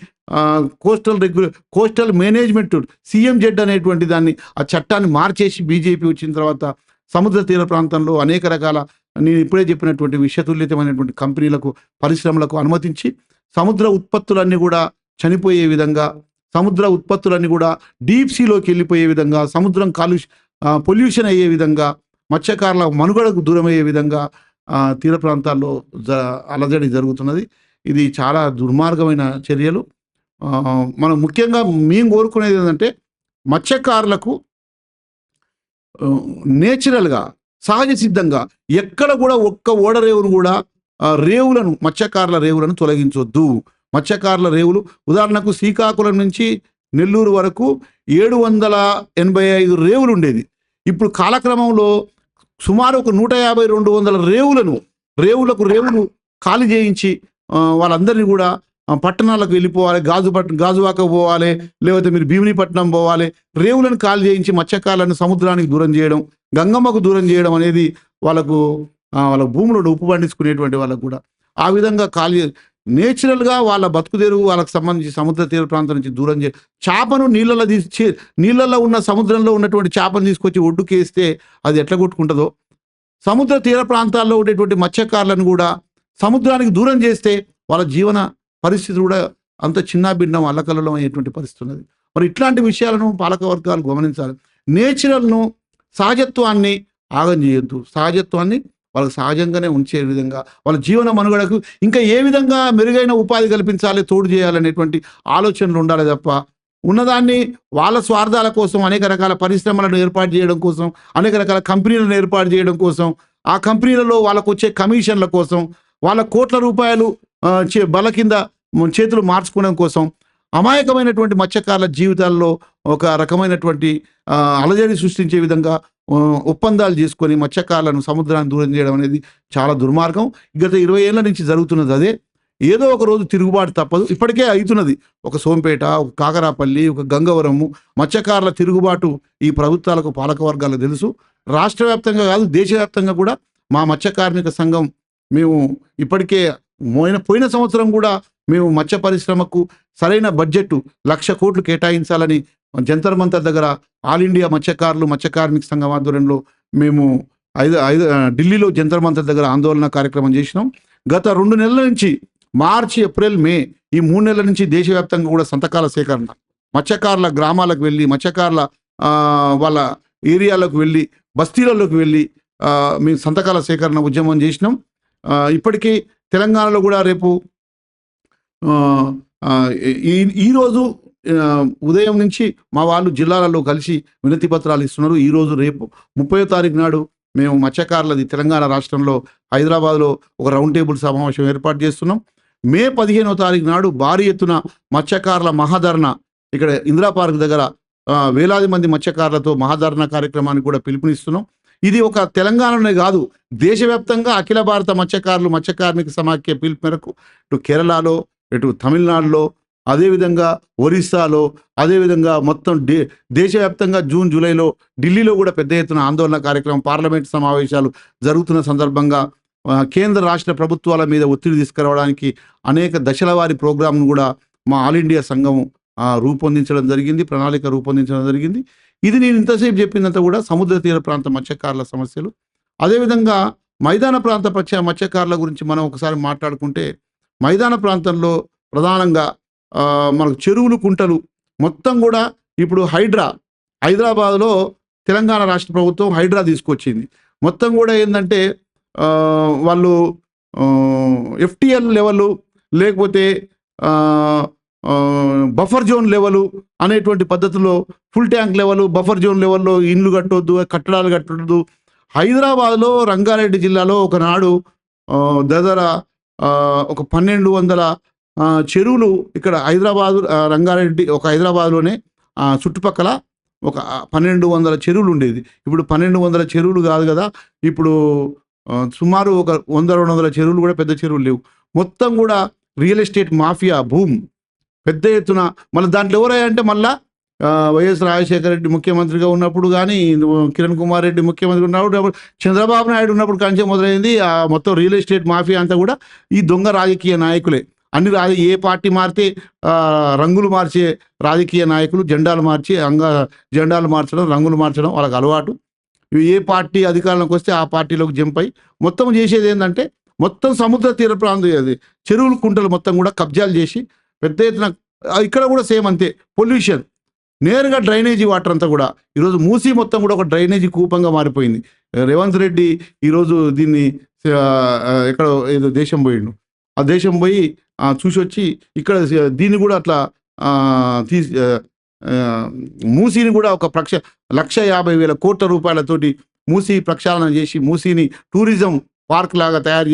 కోస్టల్ మేనేజ్మెంట్ సిఎంజెడ్ అనేటువంటి దాన్ని, ఆ చట్టాన్ని మార్చేసి బీజేపీ వచ్చిన తర్వాత సముద్ర తీర ప్రాంతంలో అనేక రకాల, నేను ఇప్పుడే చెప్పినటువంటి విషతుల్యతమైనటువంటి కంపెనీలకు, పరిశ్రమలకు అనుమతించి సముద్ర ఉత్పత్తులన్నీ కూడా చనిపోయే విధంగా, సముద్ర ఉత్పత్తులన్నీ కూడా డీప్ సీలోకి వెళ్ళిపోయే విధంగా, సముద్రం పొల్యూషన్ అయ్యే విధంగా, మత్స్యకారుల మనుగడకు దూరమయ్యే విధంగా తీర ప్రాంతాల్లో అలజడి జరుగుతున్నది. ఇది చాలా దుర్మార్గమైన చర్యలు. మనం ముఖ్యంగా మేము కోరుకునేది ఏంటంటే మత్స్యకారులకు నేచురల్గా, సహజ సిద్ధంగా ఎక్కడ కూడా ఒక్క ఓడరేవును కూడా రేవులను, మత్స్యకారుల రేవులను తొలగించొద్దు. మత్స్యకారుల రేవులు ఉదాహరణకు శ్రీకాకుళం నుంచి నెల్లూరు వరకు 785 రేవులు ఉండేది. ఇప్పుడు కాలక్రమంలో సుమారు ఒక 150-200 రేవులు ఖాళీ చేయించి వాళ్ళందరినీ కూడా పట్టణాలకు వెళ్ళిపోవాలి, గాజువాక పోవాలి, లేకపోతే మీరు భీమినిపట్నం పోవాలి, రేవులను ఖాళీ చేయించి మత్స్యకారులను సముద్రానికి దూరం చేయడం, గంగమ్మకు దూరం చేయడం అనేది వాళ్ళ భూములను ఉప్పు పండించుకునేటువంటి వాళ్ళకు కూడా ఆ విధంగా నేచురల్గా వాళ్ళ బతుకు తెరువు, వాళ్ళకి సంబంధించి సముద్ర తీర ప్రాంతం నుంచి దూరం చేపను నీళ్ళల్లో ఉన్న సముద్రంలో ఉన్నటువంటి చేపను తీసుకొచ్చి ఒడ్డుకేస్తే అది ఎట్లా కొట్టుకుంటుందో, సముద్ర తీర ప్రాంతాల్లో ఉండేటువంటి మత్స్యకారులను కూడా సముద్రానికి దూరం చేస్తే వాళ్ళ జీవన పరిస్థితి కూడా అంత చిన్నాభిన్నం, అల్లకల్లోలం అయ్యేటువంటి పరిస్థితి ఉన్నది. మరి ఇట్లాంటి విషయాలను పాలక వర్గాలు గమనించాలి. నేచురల్ను, సహజత్వాన్ని ఆగం చేయొద్దు. సహజత్వాన్ని వాళ్ళకి సహజంగానే ఉంచే విధంగా, వాళ్ళ జీవన మనుగడకు ఇంకా ఏ విధంగా మెరుగైన ఉపాధి కల్పించాలి, తోడు చేయాలనేటువంటి ఆలోచనలు ఉండాలి తప్ప ఉన్నదాన్ని వాళ్ళ స్వార్థాల కోసం, అనేక రకాల పరిశ్రమలను ఏర్పాటు చేయడం కోసం, అనేక రకాల కంపెనీలను ఏర్పాటు చేయడం కోసం, ఆ కంపెనీలలో వాళ్ళకు వచ్చే కమిషన్ల కోసం, వాళ్ళ కోట్ల రూపాయలు బల కింద చేతులు మార్చుకోవడం కోసం అమాయకమైనటువంటి మత్స్యకారుల జీవితాల్లో ఒక రకమైనటువంటి అలజడి సృష్టించే విధంగా ఒప్పందాలు చేసుకొని మత్స్యకారులను సముద్రాన్ని దూరం చేయడం అనేది చాలా దుర్మార్గం. గత 20 ఏళ్ల నుంచి జరుగుతున్నది అదే. ఏదో ఒక రోజు తిరుగుబాటు తప్పదు. ఇప్పటికే అవుతున్నది. ఒక సోంపేట, ఒక కాకరాపల్లి, ఒక గంగవరము మత్స్యకారుల తిరుగుబాటు ఈ ప్రభుత్వాలకు, పాలక వర్గాలకు తెలుసు. రాష్ట్ర వ్యాప్తంగా కాదు, దేశవ్యాప్తంగా కూడా మా మత్స్య కార్మిక సంఘం మేము ఇప్పటికే పోయిన సంవత్సరం కూడా మేము మత్స్య పరిశ్రమకు సరైన బడ్జెట్ 1,00,000 కోట్లు కేటాయించాలని జంతర్ మంతర్ దగ్గర ఆల్ ఇండియా మత్స్య కార్మిక సంఘం ఆధ్వర్యంలో మేము ఢిల్లీలో జంతర్ మంతర్ దగ్గర ఆందోళన కార్యక్రమం చేసినాం. గత 2 నెలల నుంచి మార్చి, ఏప్రిల్, మే ఈ 3 నెలల నుంచి దేశవ్యాప్తంగా కూడా సంతకాల సేకరణ, మత్స్యకారుల గ్రామాలకు వెళ్ళి, మత్స్యకారుల వాళ్ళ ఏరియాలకు వెళ్ళి, బస్తీలలోకి వెళ్ళి మేము సంతకాల సేకరణ ఉద్యమం చేసినాం. ఇప్పటికీ తెలంగాణలో కూడా రేపు ఈరోజు ఉదయం నుంచి మా వాళ్ళు జిల్లాలలో కలిసి వినతి పత్రాలు ఇస్తున్నారు. ఈరోజు రేపు 30వ తారీఖు నాడు మేము మత్స్యకారులది తెలంగాణ రాష్ట్రంలో హైదరాబాద్లో ఒక రౌండ్ టేబుల్ సమావేశం ఏర్పాటు చేస్తున్నాం. మే 15వ తారీఖు నాడు భారీ ఎత్తున మత్స్యకారుల మహాధరణ ఇక్కడ ఇందిరా పార్క్ దగ్గర వేలాది మంది మత్స్యకారులతో మహాధరణ కార్యక్రమానికి కూడా పిలుపునిస్తున్నాం. ఇది ఒక తెలంగాణలోనే కాదు, దేశవ్యాప్తంగా అఖిల భారత మత్స్య కార్మిక సమాఖ్య పిలుపు మేరకు ఇటు కేరళలో, ఇటు తమిళనాడులో, అదేవిధంగా ఒరిస్సాలో, అదేవిధంగా మొత్తం దేశవ్యాప్తంగా జూన్, జూలైలో ఢిల్లీలో కూడా పెద్ద ఎత్తున ఆందోళన కార్యక్రమం, పార్లమెంట్ సమావేశాలు జరుగుతున్న సందర్భంగా కేంద్ర రాష్ట్ర ప్రభుత్వాల మీద ఒత్తిడి తీసుకురావడానికి అనేక దశల వారి ప్రోగ్రాంను కూడా మా ఆల్ ఇండియా సంఘం రూపొందించడం జరిగింది, ప్రణాళిక రూపొందించడం జరిగింది. ఇది నేను ఇంతసేపు చెప్పినంత కూడా సముద్ర తీర ప్రాంత మత్స్యకారుల సమస్యలు. అదేవిధంగా మైదాన ప్రాంత మత్స్యకారుల గురించి మనం ఒకసారి మాట్లాడుకుంటే, మైదాన ప్రాంతంలో ప్రధానంగా మనకు చెరువులు, కుంటలు మొత్తం కూడా ఇప్పుడు హైదరాబాద్లో తెలంగాణ రాష్ట్ర ప్రభుత్వం హైడ్రా తీసుకొచ్చింది. మొత్తం కూడా ఏంటంటే వాళ్ళు FTL లెవెల్ లేకపోతే బఫర్ జోన్ లెవెలు అనేటువంటి పద్ధతిలో full tank level, buffer zone లెవెల్లో ఇండ్లు కట్టొద్దు, కట్టడాలు కట్టొద్దు. హైదరాబాద్లో రంగారెడ్డి జిల్లాలో ఒకనాడు దగ్గర ఒక 1200 చెరువులు ఇక్కడ రంగారెడ్డి హైదరాబాద్లోనే చుట్టుపక్కల ఒక 1200 చెరువులు ఉండేది. ఇప్పుడు 1200 చెరువులు కాదు కదా, ఇప్పుడు సుమారు ఒక 100-200 చెరువులు కూడా పెద్ద చెరువులు లేవు. మొత్తం కూడా రియల్ ఎస్టేట్ మాఫియా భూమి పెద్ద ఎత్తున. మళ్ళీ దాంట్లో ఎవరంటే మళ్ళా వైఎస్ రాజశేఖర రెడ్డి ముఖ్యమంత్రిగా ఉన్నప్పుడు కానీ, కిరణ్ కుమార్ రెడ్డి ముఖ్యమంత్రి ఉన్నప్పుడు, చంద్రబాబు నాయుడు ఉన్నప్పుడు కంచె మొదలైంది. మొత్తం రియల్ ఎస్టేట్ మాఫియా అంతా కూడా ఈ దొంగ రాజకీయ నాయకులే. ఏ పార్టీ మారితే రంగులు మార్చే రాజకీయ నాయకులు, జెండాలు మార్చడం, రంగులు మార్చడం వాళ్ళకి అలవాటు. ఏ పార్టీ అధికారంలోకి వస్తే ఆ పార్టీలోకి జంప్ అయి మొత్తం చేసేది ఏంటంటే, మొత్తం సముద్ర తీర ప్రాంతం చెరువులు, కుంటలు మొత్తం కూడా కబ్జాలు చేసి పెద్ద ఎత్తున. ఇక్కడ కూడా సేమ్ అంతే, పొల్యూషన్. నేరుగా డ్రైనేజీ వాటర్ అంతా కూడా ఈరోజు మూసీ మొత్తం కూడా ఒక డ్రైనేజీ కూపంగా మారిపోయింది. రేవంత్ రెడ్డి ఈరోజు దీన్ని ఎక్కడ ఏదో దేశం పోయిండు, ఆ దేశం పోయి చూసి వచ్చి ఇక్కడ దీన్ని కూడా అట్లా మూసీని కూడా ఒక 1,50,000 కోట్ల రూపాయలతోటి మూసీ ప్రక్షాళన చేసి మూసీని టూరిజం పార్క్ లాగా తయారు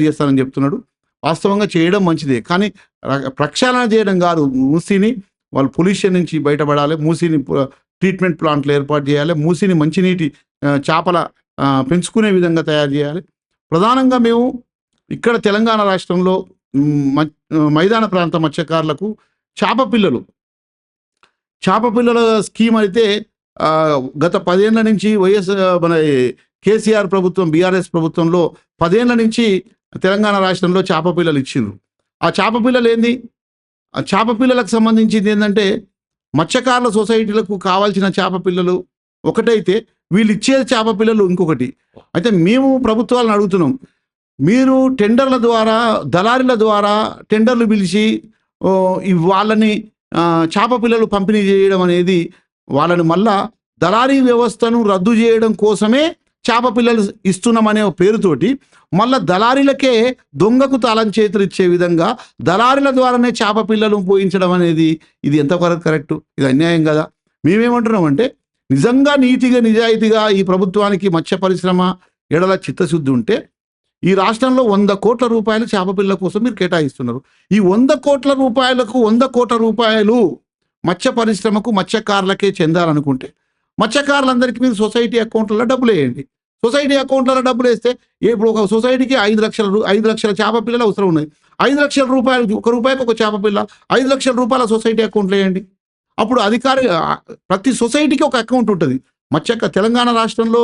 చేస్తానని చెప్తున్నాడు. వాస్తవంగా చేయడం మంచిదే, కానీ ప్రక్షాళన చేయడం కాదు. మూసీని వాళ్ళు పొల్యూషన్ నుంచి బయటపడాలి, మూసీని ట్రీట్మెంట్ ప్లాంట్లు ఏర్పాటు చేయాలి, మూసీని మంచినీటి చేపల పెంచుకునే విధంగా తయారు చేయాలి. ప్రధానంగా మేము ఇక్కడ తెలంగాణ రాష్ట్రంలో మైదాన ప్రాంత మత్స్యకారులకు చేప పిల్లల స్కీమ్ అయితే గత 10 ఏళ్ల నుంచి మన కేసీఆర్ ప్రభుత్వం, బీఆర్ఎస్ ప్రభుత్వంలో 10 ఏళ్ల నుంచి తెలంగాణ రాష్ట్రంలో చేప పిల్లలు ఇచ్చిండ్రు. ఆ చేప పిల్లలు ఏంది? ఆ చేప పిల్లలకు సంబంధించింది ఏంటంటే, మత్స్యకారుల సొసైటీలకు కావాల్సిన చేప పిల్లలు ఒకటైతే, వీళ్ళు ఇచ్చే చేప పిల్లలు ఇంకొకటి. అయితే మేము ప్రభుత్వాలను అడుగుతున్నాం, మీరు టెండర్ల ద్వారా, దళారీల ద్వారా టెండర్లు పిలిచి వాళ్ళని చేప పిల్లలు పంపిణీ చేయడం అనేది, వాళ్ళని మళ్ళా దళారీ వ్యవస్థను రద్దు చేయడం కోసమే చేప పిల్లలు ఇస్తున్నామనే పేరుతోటి మళ్ళా దళారీలకే దొంగకు తాళం చేతులు ఇచ్చే విధంగా దళారీల ద్వారానే చేప పిల్లలు పోయించడం అనేది ఇది ఎంతవరకు కరెక్టు? ఇది అన్యాయం కదా. మేమేమంటున్నామంటే, నిజంగా నీతిగా నిజాయితీగా ఈ ప్రభుత్వానికి మత్స్య పరిశ్రమ ఎడల చిత్తశుద్ధి ఉంటే, ఈ రాష్ట్రంలో 100 కోట్ల రూపాయలు చేప పిల్లల కోసం మీరు కేటాయిస్తున్నారు. ఈ 100 కోట్ల రూపాయలకు 100 కోట్ల రూపాయలు మత్స్య పరిశ్రమకు, మత్స్యకారులకే చెందాలనుకుంటే, మత్స్యకారులందరికీ మీరు సొసైటీ అకౌంట్లలో డబ్బులు వేయండి. సొసైటీ అకౌంట్లలో డబ్బులు వేస్తే, ఇప్పుడు ఒక సొసైటీకి 5 లక్షల చేప పిల్లలు అవసరం ఉన్నాయి. 5 లక్షల రూపాయలు, ₹1 ఒక చేప పిల్ల, 5 లక్షల రూపాయల సొసైటీ అకౌంట్లు వేయండి. అప్పుడు ప్రతి సొసైటీకి ఒక అకౌంట్ ఉంటుంది. తెలంగాణ రాష్ట్రంలో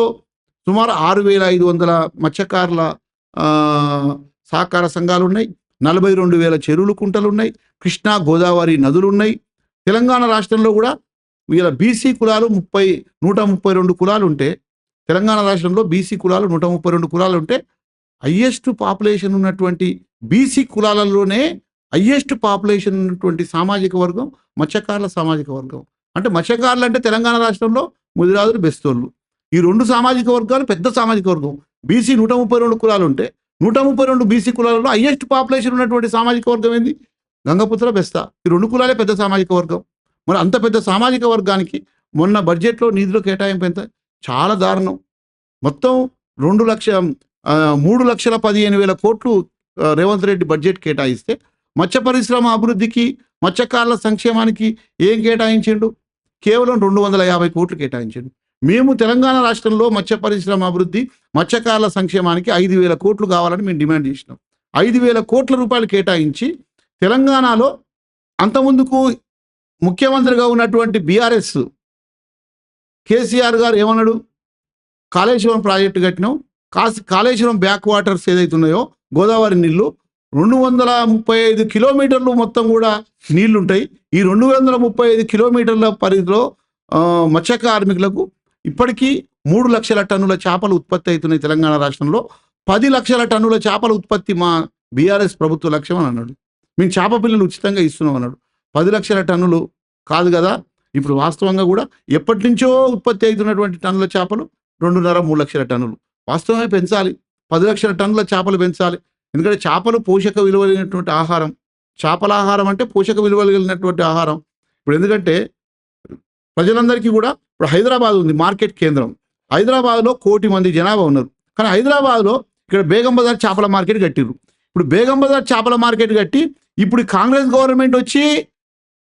సుమారు 6,500 మత్స్యకారుల సహకార సంఘాలు ఉన్నాయి. 42,000 చెరువులు, కుంటలు ఉన్నాయి. కృష్ణా, గోదావరి నదులు ఉన్నాయి. తెలంగాణ రాష్ట్రంలో కూడా వీళ్ళ బీసీ కులాలు 132 కులాలు ఉంటే, తెలంగాణ రాష్ట్రంలో బీసీ కులాలు 132 కులాలు ఉంటే, హయ్యెస్ట్ పాపులేషన్ ఉన్నటువంటి బీసీ కులాలలోనే హయ్యెస్ట్ పాపులేషన్ ఉన్నటువంటి సామాజిక వర్గం మత్స్యకారుల సామాజిక వర్గం. అంటే మత్స్యకారులు అంటే తెలంగాణ రాష్ట్రంలో ముదిరాజులు, బెస్తోళ్ళు, ఈ 2 సామాజిక వర్గాలు పెద్ద సామాజిక వర్గం. బీసీ 132 కులాలు ఉంటే 132 బీసీ కులాలలో హయ్యెస్ట్ పాపులేషన్ ఉన్నటువంటి సామాజిక వర్గం ఏంది? గంగపుత్ర, బెస్తా. ఈ 2 కులాలే పెద్ద సామాజిక వర్గం. మరి అంత పెద్ద సామాజిక వర్గానికి మొన్న బడ్జెట్లో నిధులు కేటాయింపు ఎంత? చాలా దారుణం. మొత్తం 3,15,000 కోట్లు రేవంత్ రెడ్డి బడ్జెట్ కేటాయిస్తే, మత్స్య పరిశ్రమ అభివృద్ధికి, మత్స్యకారుల సంక్షేమానికి ఏం కేటాయించిండు? కేవలం 250 కోట్లు కేటాయించిండు. మేము తెలంగాణ రాష్ట్రంలో మత్స్య పరిశ్రమ అభివృద్ధి, మత్స్యకారుల సంక్షేమానికి 5,000 కోట్లు కావాలని మేము డిమాండ్ చేసినాం. 5,000 కోట్ల రూపాయలు కేటాయించి, తెలంగాణలో అంతకుముందుకు ముఖ్యమంత్రిగా ఉన్నటువంటి బీఆర్ఎస్ కేసీఆర్ గారు ఏమన్నాడు? కాళేశ్వరం ప్రాజెక్టు కట్టినాం, కాళేశ్వరం బ్యాక్ వాటర్స్ ఏదైతే ఉన్నాయో గోదావరి నీళ్లు 235 కిలోమీటర్లు మొత్తం కూడా నీళ్లుంటాయి. ఈ 235 కిలోమీటర్ల పరిధిలో మత్స్య కార్మికులకు ఇప్పటికీ 3 లక్షల టన్నుల చేపలు ఉత్పత్తి అవుతున్నాయి. తెలంగాణ రాష్ట్రంలో 10 లక్షల టన్నుల చేపల ఉత్పత్తి మా బీఆర్ఎస్ ప్రభుత్వ లక్ష్యం అని అన్నాడు. మేము చేప పిల్లలు ఉచితంగా ఇస్తున్నాం అన్నాడు. 10 లక్షల టన్నులు కాదు కదా, ఇప్పుడు వాస్తవంగా కూడా ఎప్పటి నుంచో ఉత్పత్తి అవుతున్నటువంటి టన్నుల చేపలు 2.5-3 లక్షల టన్నులు వాస్తవమే పెంచాలి. 10 లక్షల టన్నుల చేపలు పెంచాలి. ఎందుకంటే చేపలు పోషక విలువ కలిగినటువంటి ఆహారం. చేపల ఆహారం అంటే పోషక విలువలు కలిగినటువంటి ఆహారం. ఇప్పుడు ఎందుకంటే ప్రజలందరికీ కూడా ఇప్పుడు హైదరాబాద్ ఉంది మార్కెట్ కేంద్రం. హైదరాబాద్లో 1 కోటి మంది జనాభా ఉన్నారు. కానీ హైదరాబాద్లో ఇక్కడ బేగం బజార్ చేపల మార్కెట్ కట్టిర్రు. ఇప్పుడు బేగం బజార్ చేపల మార్కెట్ కట్టి ఇప్పుడు కాంగ్రెస్ గవర్నమెంట్ వచ్చి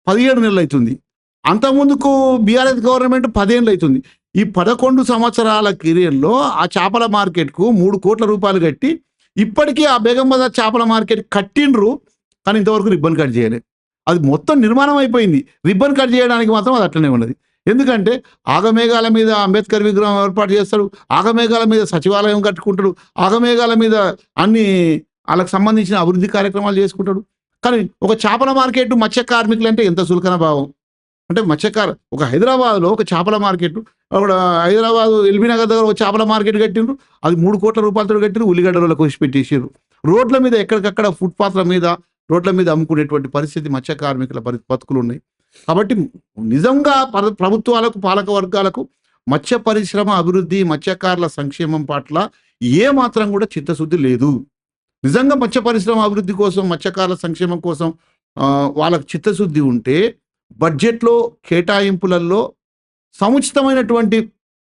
17 నెలలు అవుతుంది. అంతకుముందుకు బీఆర్ఎస్ గవర్నమెంట్ 10 ఏళ్ళు అవుతుంది. ఈ 11 సంవత్సరాల పీరియడ్లో ఆ చేపల మార్కెట్కు 3 కోట్ల రూపాయలు కట్టి ఇప్పటికీ ఆ బేగం బజార్ చేపల మార్కెట్ కట్టిండ్రు. కానీ ఇంతవరకు రిబ్బన్ కట్ చేయలేదు. అది మొత్తం నిర్మాణం అయిపోయింది. రిబ్బన్ కట్ చేయడానికి మాత్రం అది అట్లనే ఉన్నది. ఎందుకంటే ఆగమేఘాల మీద అంబేద్కర్ విగ్రహం ఏర్పాటు చేస్తాడు, ఆగమేఘాల మీద సచివాలయం కట్టుకుంటాడు, ఆగమేఘాల మీద అన్ని వాళ్ళకి సంబంధించిన అభివృద్ధి కార్యక్రమాలు చేసుకుంటాడు. కానీ ఒక చేపల మార్కెట్ మత్స్య కార్మికులు అంటే ఎంత సులకన భావం. అంటే ఒక హైదరాబాద్లో ఒక చేపల మార్కెట్, అక్కడ హైదరాబాద్ ఎల్బీ నగర్ దగ్గర ఒక చేపల మార్కెట్ కట్టిండ్రు. అది 3 కోట్ల రూపాయలతో కట్టిండ్రు. ఉల్లిగడ్డల కోసి పెట్టేసారు. రోడ్ల మీద ఎక్కడికక్కడ ఫుట్పాత్ల మీద రోడ్ల మీద అమ్ముకునేటువంటి పరిస్థితి మత్స్య కార్మికుల బతుకులు ఉన్నాయి. కాబట్టి నిజంగా ప్రభుత్వాలకు పాలక వర్గాలకు మత్స్య పరిశ్రమ అభివృద్ధి మత్స్యకారుల సంక్షేమం పట్ల ఏ మాత్రం కూడా చిత్తశుద్ధి లేదు. నిజంగా మత్స్య పరిశ్రమ అభివృద్ధి కోసం మత్స్యకారుల సంక్షేమం కోసం వాళ్ళకు చిత్తశుద్ధి ఉంటే బడ్జెట్లో కేటాయింపులలో సముచితమైనటువంటి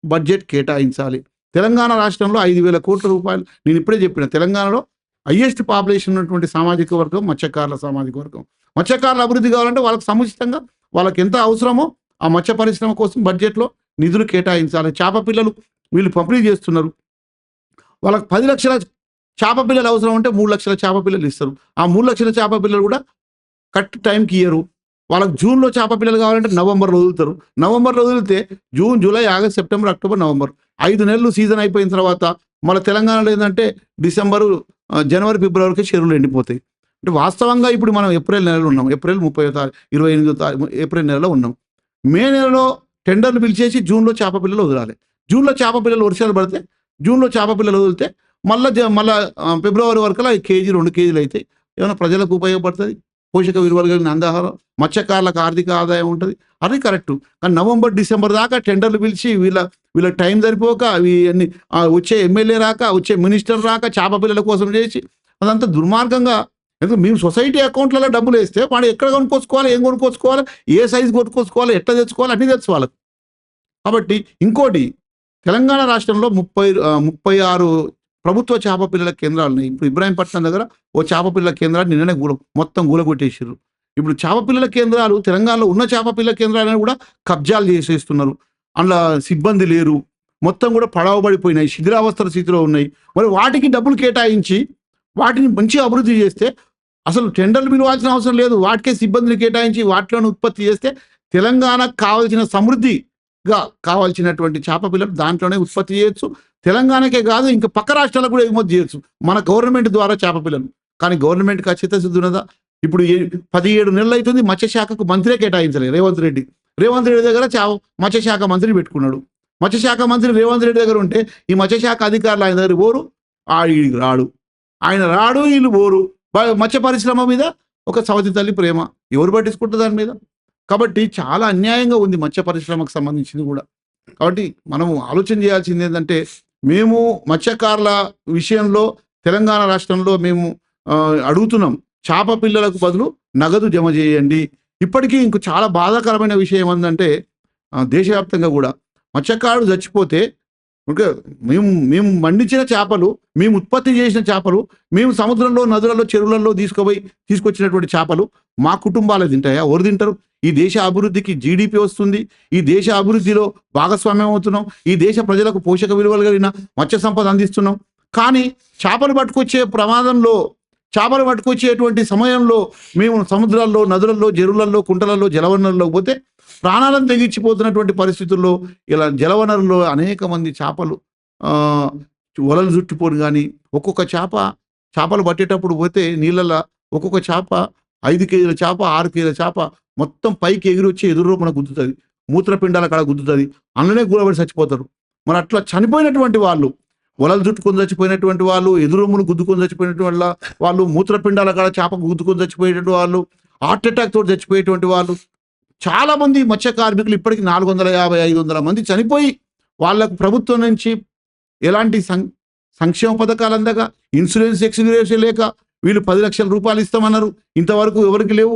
బడ్జెట్ కేటాయించాలి. తెలంగాణ రాష్ట్రంలో 5,000 కోట్ల రూపాయలు, నేను ఇప్పుడే చెప్పిన, తెలంగాణలో హైయెస్ట్ పాపులేషన్ ఉన్నటువంటి సామాజిక వర్గం మత్స్యకారుల సామాజిక వర్గం. మత్స్యకారుల అభివృద్ధి కావాలంటే వాళ్ళకి సముచితంగా వాళ్ళకి ఎంత అవసరమో ఆ మత్స్య పరిశ్రమ కోసం బడ్జెట్లో నిధులు కేటాయించాలి. చేప పిల్లలు వీళ్ళు పంపిణీ చేస్తున్నారు. వాళ్ళకి 10 లక్షల చేప పిల్లలు అవసరం అంటే 3 లక్షల చేప పిల్లలు ఇస్తారు. ఆ 3 లక్షల చేప పిల్లలు కూడా కరెక్ట్ టైంకి ఇయ్యరు. వాళ్ళకి జూన్లో చేప పిల్లలు కావాలంటే నవంబర్లో వదులుతారు. నవంబర్లో వదిలితే June, July, August, September, October, November 5 నెలలు సీజన్ అయిపోయిన తర్వాత మన తెలంగాణలో ఏంటంటే డిసెంబరు, జనవరి, ఫిబ్రవరికి చెరువులు ఎండిపోతాయి. అంటే వాస్తవంగా ఇప్పుడు మనం ఏప్రిల్ నెలలో ఉన్నాం. ఏప్రిల్ 30 28 ఏప్రిల్ నెలలో ఉన్నాం. మే నెలలో టెండర్లు పిలిచేసి జూన్లో చేప పిల్లలు వదలాలి. జూన్లో చేప పిల్లలు వర్షాలు పడితే జూన్లో చేప పిల్లలు వదిలితే మళ్ళీ ఫిబ్రవరి వరకు 1 కేజీ 2 కేజీలు అయితే ఏమైనా ప్రజలకు ఉపయోగపడుతుంది. పోషక విలువలు కలిగిన అందాహారం, మత్స్యకారులకు ఆర్థిక ఆదాయం ఉంటుంది. అది కరెక్టు. కానీ నవంబర్, డిసెంబర్ దాకా టెండర్లు పిలిచి వీళ్ళ టైం సరిపోక అన్ని వచ్చే ఎమ్మెల్యే రాక, వచ్చే మినిస్టర్ రాక, చేప పిల్లల కోసం చేసి అదంతా దుర్మార్గంగా. ఎందుకంటే మేము సొసైటీ అకౌంట్లలో డబ్బులు వేస్తే వాడు ఎక్కడ కొనుక్కోవాలి, ఏం కొనుక్కోవాలి, ఏ సైజు కొనుక్కోవాలి, ఎట్లా తెచ్చుకోవాలి, అన్నీ తెచ్చుకోవాలి. కాబట్టి ఇంకోటి, తెలంగాణ రాష్ట్రంలో 36 ప్రభుత్వ చేప పిల్లల కేంద్రాలు ఉన్నాయి. ఇప్పుడు ఇబ్రాహీంపట్నం దగ్గర ఓ చేప పిల్లల కేంద్రాలు నిన్ననే మొత్తం గూలగొట్టేసారు. ఇప్పుడు చేప పిల్లల కేంద్రాలు తెలంగాణలో ఉన్న చేప పిల్లల కేంద్రాలను కూడా కబ్జాలు చేసేస్తున్నారు. అందులో సిబ్బంది లేరు, మొత్తం కూడా పడవబడిపోయినాయి, శిథిలావస్థల స్థితిలో ఉన్నాయి. మరి వాటికి డబ్బులు కేటాయించి వాటిని మంచిగా అభివృద్ధి చేస్తే అసలు టెండర్లు పిలవాల్సిన అవసరం లేదు. వాటికే సిబ్బందిని కేటాయించి వాటిలోనే ఉత్పత్తి చేస్తే తెలంగాణకు కావాల్సిన సమృద్ధిగా కావాల్సినటువంటి చేప పిల్లలు దాంట్లోనే ఉత్పత్తి చేయొచ్చు. తెలంగాణకే కాదు, ఇంకా పక్క రాష్ట్రాలకు కూడా ఎగుమతి చేయొచ్చు మన గవర్నమెంట్ ద్వారా చేప పిల్లలు. కానీ గవర్నమెంట్కి ఆ చిత్తశుద్ధి ఉన్నదా? ఇప్పుడు 17 నెలలు అవుతుంది మత్స్యశాఖకు మంత్రే కేటాయించలేదు రేవంత్ రెడ్డి. రేవంత్ రెడ్డి దగ్గర మత్స్యశాఖ మంత్రిని పెట్టుకున్నాడు. మత్స్యశాఖ మంత్రి రేవంత్ రెడ్డి దగ్గర ఉంటే ఈ మత్స్యశాఖ అధికారులు ఆయన దగ్గర పోరు, రాడు, ఆయన రాడు, వీళ్ళు పోరు. మత్స్య పరిశ్రమ మీద ఒక సవతి తల్లి ప్రేమ ఎవరు పట్టించుకుంటారు దాని మీద? కాబట్టి చాలా అన్యాయంగా ఉంది మత్స్య పరిశ్రమకు సంబంధించింది కూడా. కాబట్టి మనం ఆలోచన చేయాల్సింది ఏంటంటే, మేము మత్స్యకారుల విషయంలో తెలంగాణ రాష్ట్రంలో మేము అడుగుతున్నాం, చేప పిల్లలకు బదులు నగదు జమ చేయండి. ఇప్పటికీ ఇంకో చాలా బాధాకరమైన విషయం ఏంటంటే, దేశవ్యాప్తంగా కూడా మత్స్యకారుడు చచ్చిపోతే మేము పండించిన చేపలు, మేము ఉత్పత్తి చేసిన చేపలు, మేము సముద్రంలో, నదులలో, చెరువులలో తీసుకొచ్చినటువంటి చేపలు మా కుటుంబాలే తింటాయా? ఎవరు తింటారు? ఈ దేశ అభివృద్ధికి జీడిపి వస్తుంది, ఈ దేశ అభివృద్ధిలో భాగస్వామ్యం అవుతున్నాం, ఈ దేశ ప్రజలకు పోషక విలువలు కలిగిన మత్స్య సంపద అందిస్తున్నాం. కానీ చేపలు పట్టుకొచ్చేటువంటి సమయంలో మేము సముద్రాల్లో, నదులలో, చెరువులలో, కుంటలలో, జలవనరుల్లో పోతే ప్రాణాలను తెగించిపోతున్నటువంటి పరిస్థితుల్లో ఇలా జలవనరుల్లో అనేక మంది చేపలు వలలు చుట్టుకొని కానీ ఒక్కొక్క చేపలు పట్టేటప్పుడు పోతే నీళ్ళల్లో ఒక్కొక్క చేప 5 కేజీల చేప 6 కేజీల చేప మొత్తం పైకి ఎగిరి వచ్చి ఎదురు రూపణ గుద్దుతుంది, మూత్రపిండాల కాడ గుద్దుతుంది, అందులోనే గూడబడి చచ్చిపోతారు. మరి అట్లా చనిపోయినటువంటి వాళ్ళు, వలలు చుట్టుకొని చచ్చిపోయినటువంటి వాళ్ళు, ఎదురొమ్ములు గుద్దుకొని చచ్చిపోయినటువంటి వాళ్ళు, మూత్రపిండాల కాడ చేపకు గుద్దుకొని చచ్చిపోయేటువంటి వాళ్ళు, హార్ట్ అటాక్ తోటి చచ్చిపోయేటువంటి వాళ్ళు, చాలా మంది మత్స్య కార్మికులు ఇప్పటికీ 450-500 మంది చనిపోయి వాళ్ళకు ప్రభుత్వం నుంచి ఎలాంటి సంక్షేమ పథకాలు అందగా, ఇన్సూరెన్స్ ఎక్స్గ్రేషన్ లేక వీళ్ళు 10 లక్షల రూపాయలు ఇస్తామన్నారు, ఇంతవరకు ఎవరికి లేవు,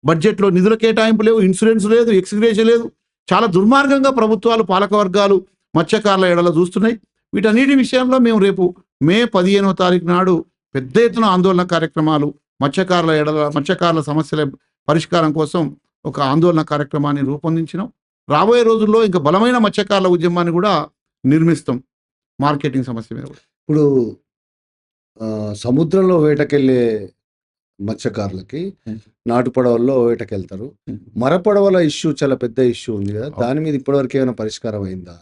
బడ్జెట్లో నిధుల కేటాయింపు లేవు, ఇన్సూరెన్స్ లేదు, ఎక్స్గ్రేషన్ లేదు. చాలా దుర్మార్గంగా ప్రభుత్వాలు, పాలకవర్గాలు మత్స్యకారుల ఎడల చూస్తున్నాయి. వీటన్నిటి విషయంలో మేము రేపు మే 15వ తారీఖు నాడు పెద్ద ఎత్తున ఆందోళన కార్యక్రమాలు, మత్స్యకారుల ఎడల, మత్స్యకారుల సమస్యల పరిష్కారం కోసం ఒక ఆందోళన కార్యక్రమాన్ని రూపొందించినాం. రాబోయే రోజుల్లో ఇంకా బలమైన మత్స్యకారుల ఉద్యమాన్ని కూడా నిర్మిస్తాం మార్కెటింగ్ సమస్య మీద. ఇప్పుడు సముద్రంలో వేటకెళ్ళే మత్స్యకారులకి నాటు పడవల్లో వేటకెళ్తారు. మరపడవల ఇష్యూ చాలా పెద్ద ఇష్యూ ఉంది కదా, దాని మీద ఇప్పటివరకు ఏమైనా పరిష్కారం అయిందా?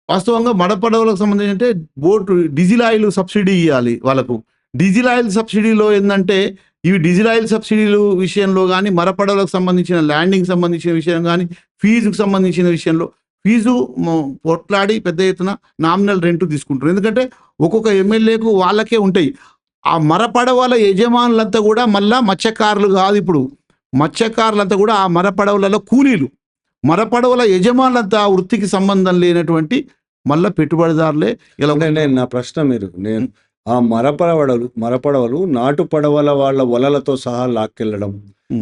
వాస్తవంగా మడపడవలకు సంబంధించి అంటే బోటు డీజిల్ ఆయిల్ సబ్సిడీ ఇవ్వాలి వాళ్ళకు. డీజిల్ ఆయిల్ సబ్సిడీలో ఏంటంటే ఇవి డీజిల్ ఆయిల్ సబ్సిడీలు విషయంలో కానీ, మరపడవలకు సంబంధించిన ల్యాండింగ్ సంబంధించిన విషయం కానీ, ఫీజుకు సంబంధించిన విషయంలో ఫీజు పొట్లాడి పెద్ద ఎత్తున నామినల్ రెంట్ తీసుకుంటారు. ఎందుకంటే ఒక్కొక్క ఎమ్మెల్యేకు వాళ్ళకే ఉంటాయి. ఆ మరపడవల యజమానులంతా కూడా మళ్ళా మత్స్యకారులు కాదు, ఇప్పుడు మత్స్యకారులంతా కూడా ఆ మరపడవలలో కూలీలు. మరపడవల యజమానులంతా వృత్తికి సంబంధం లేనటువంటి మళ్ళా పెట్టుబడిదారులే. ఇలా నా ప్రశ్న నేను ఆ మరపడవలు నాటు పడవల వాళ్ళ వలలతో సహా లాక్కెళ్ళడం,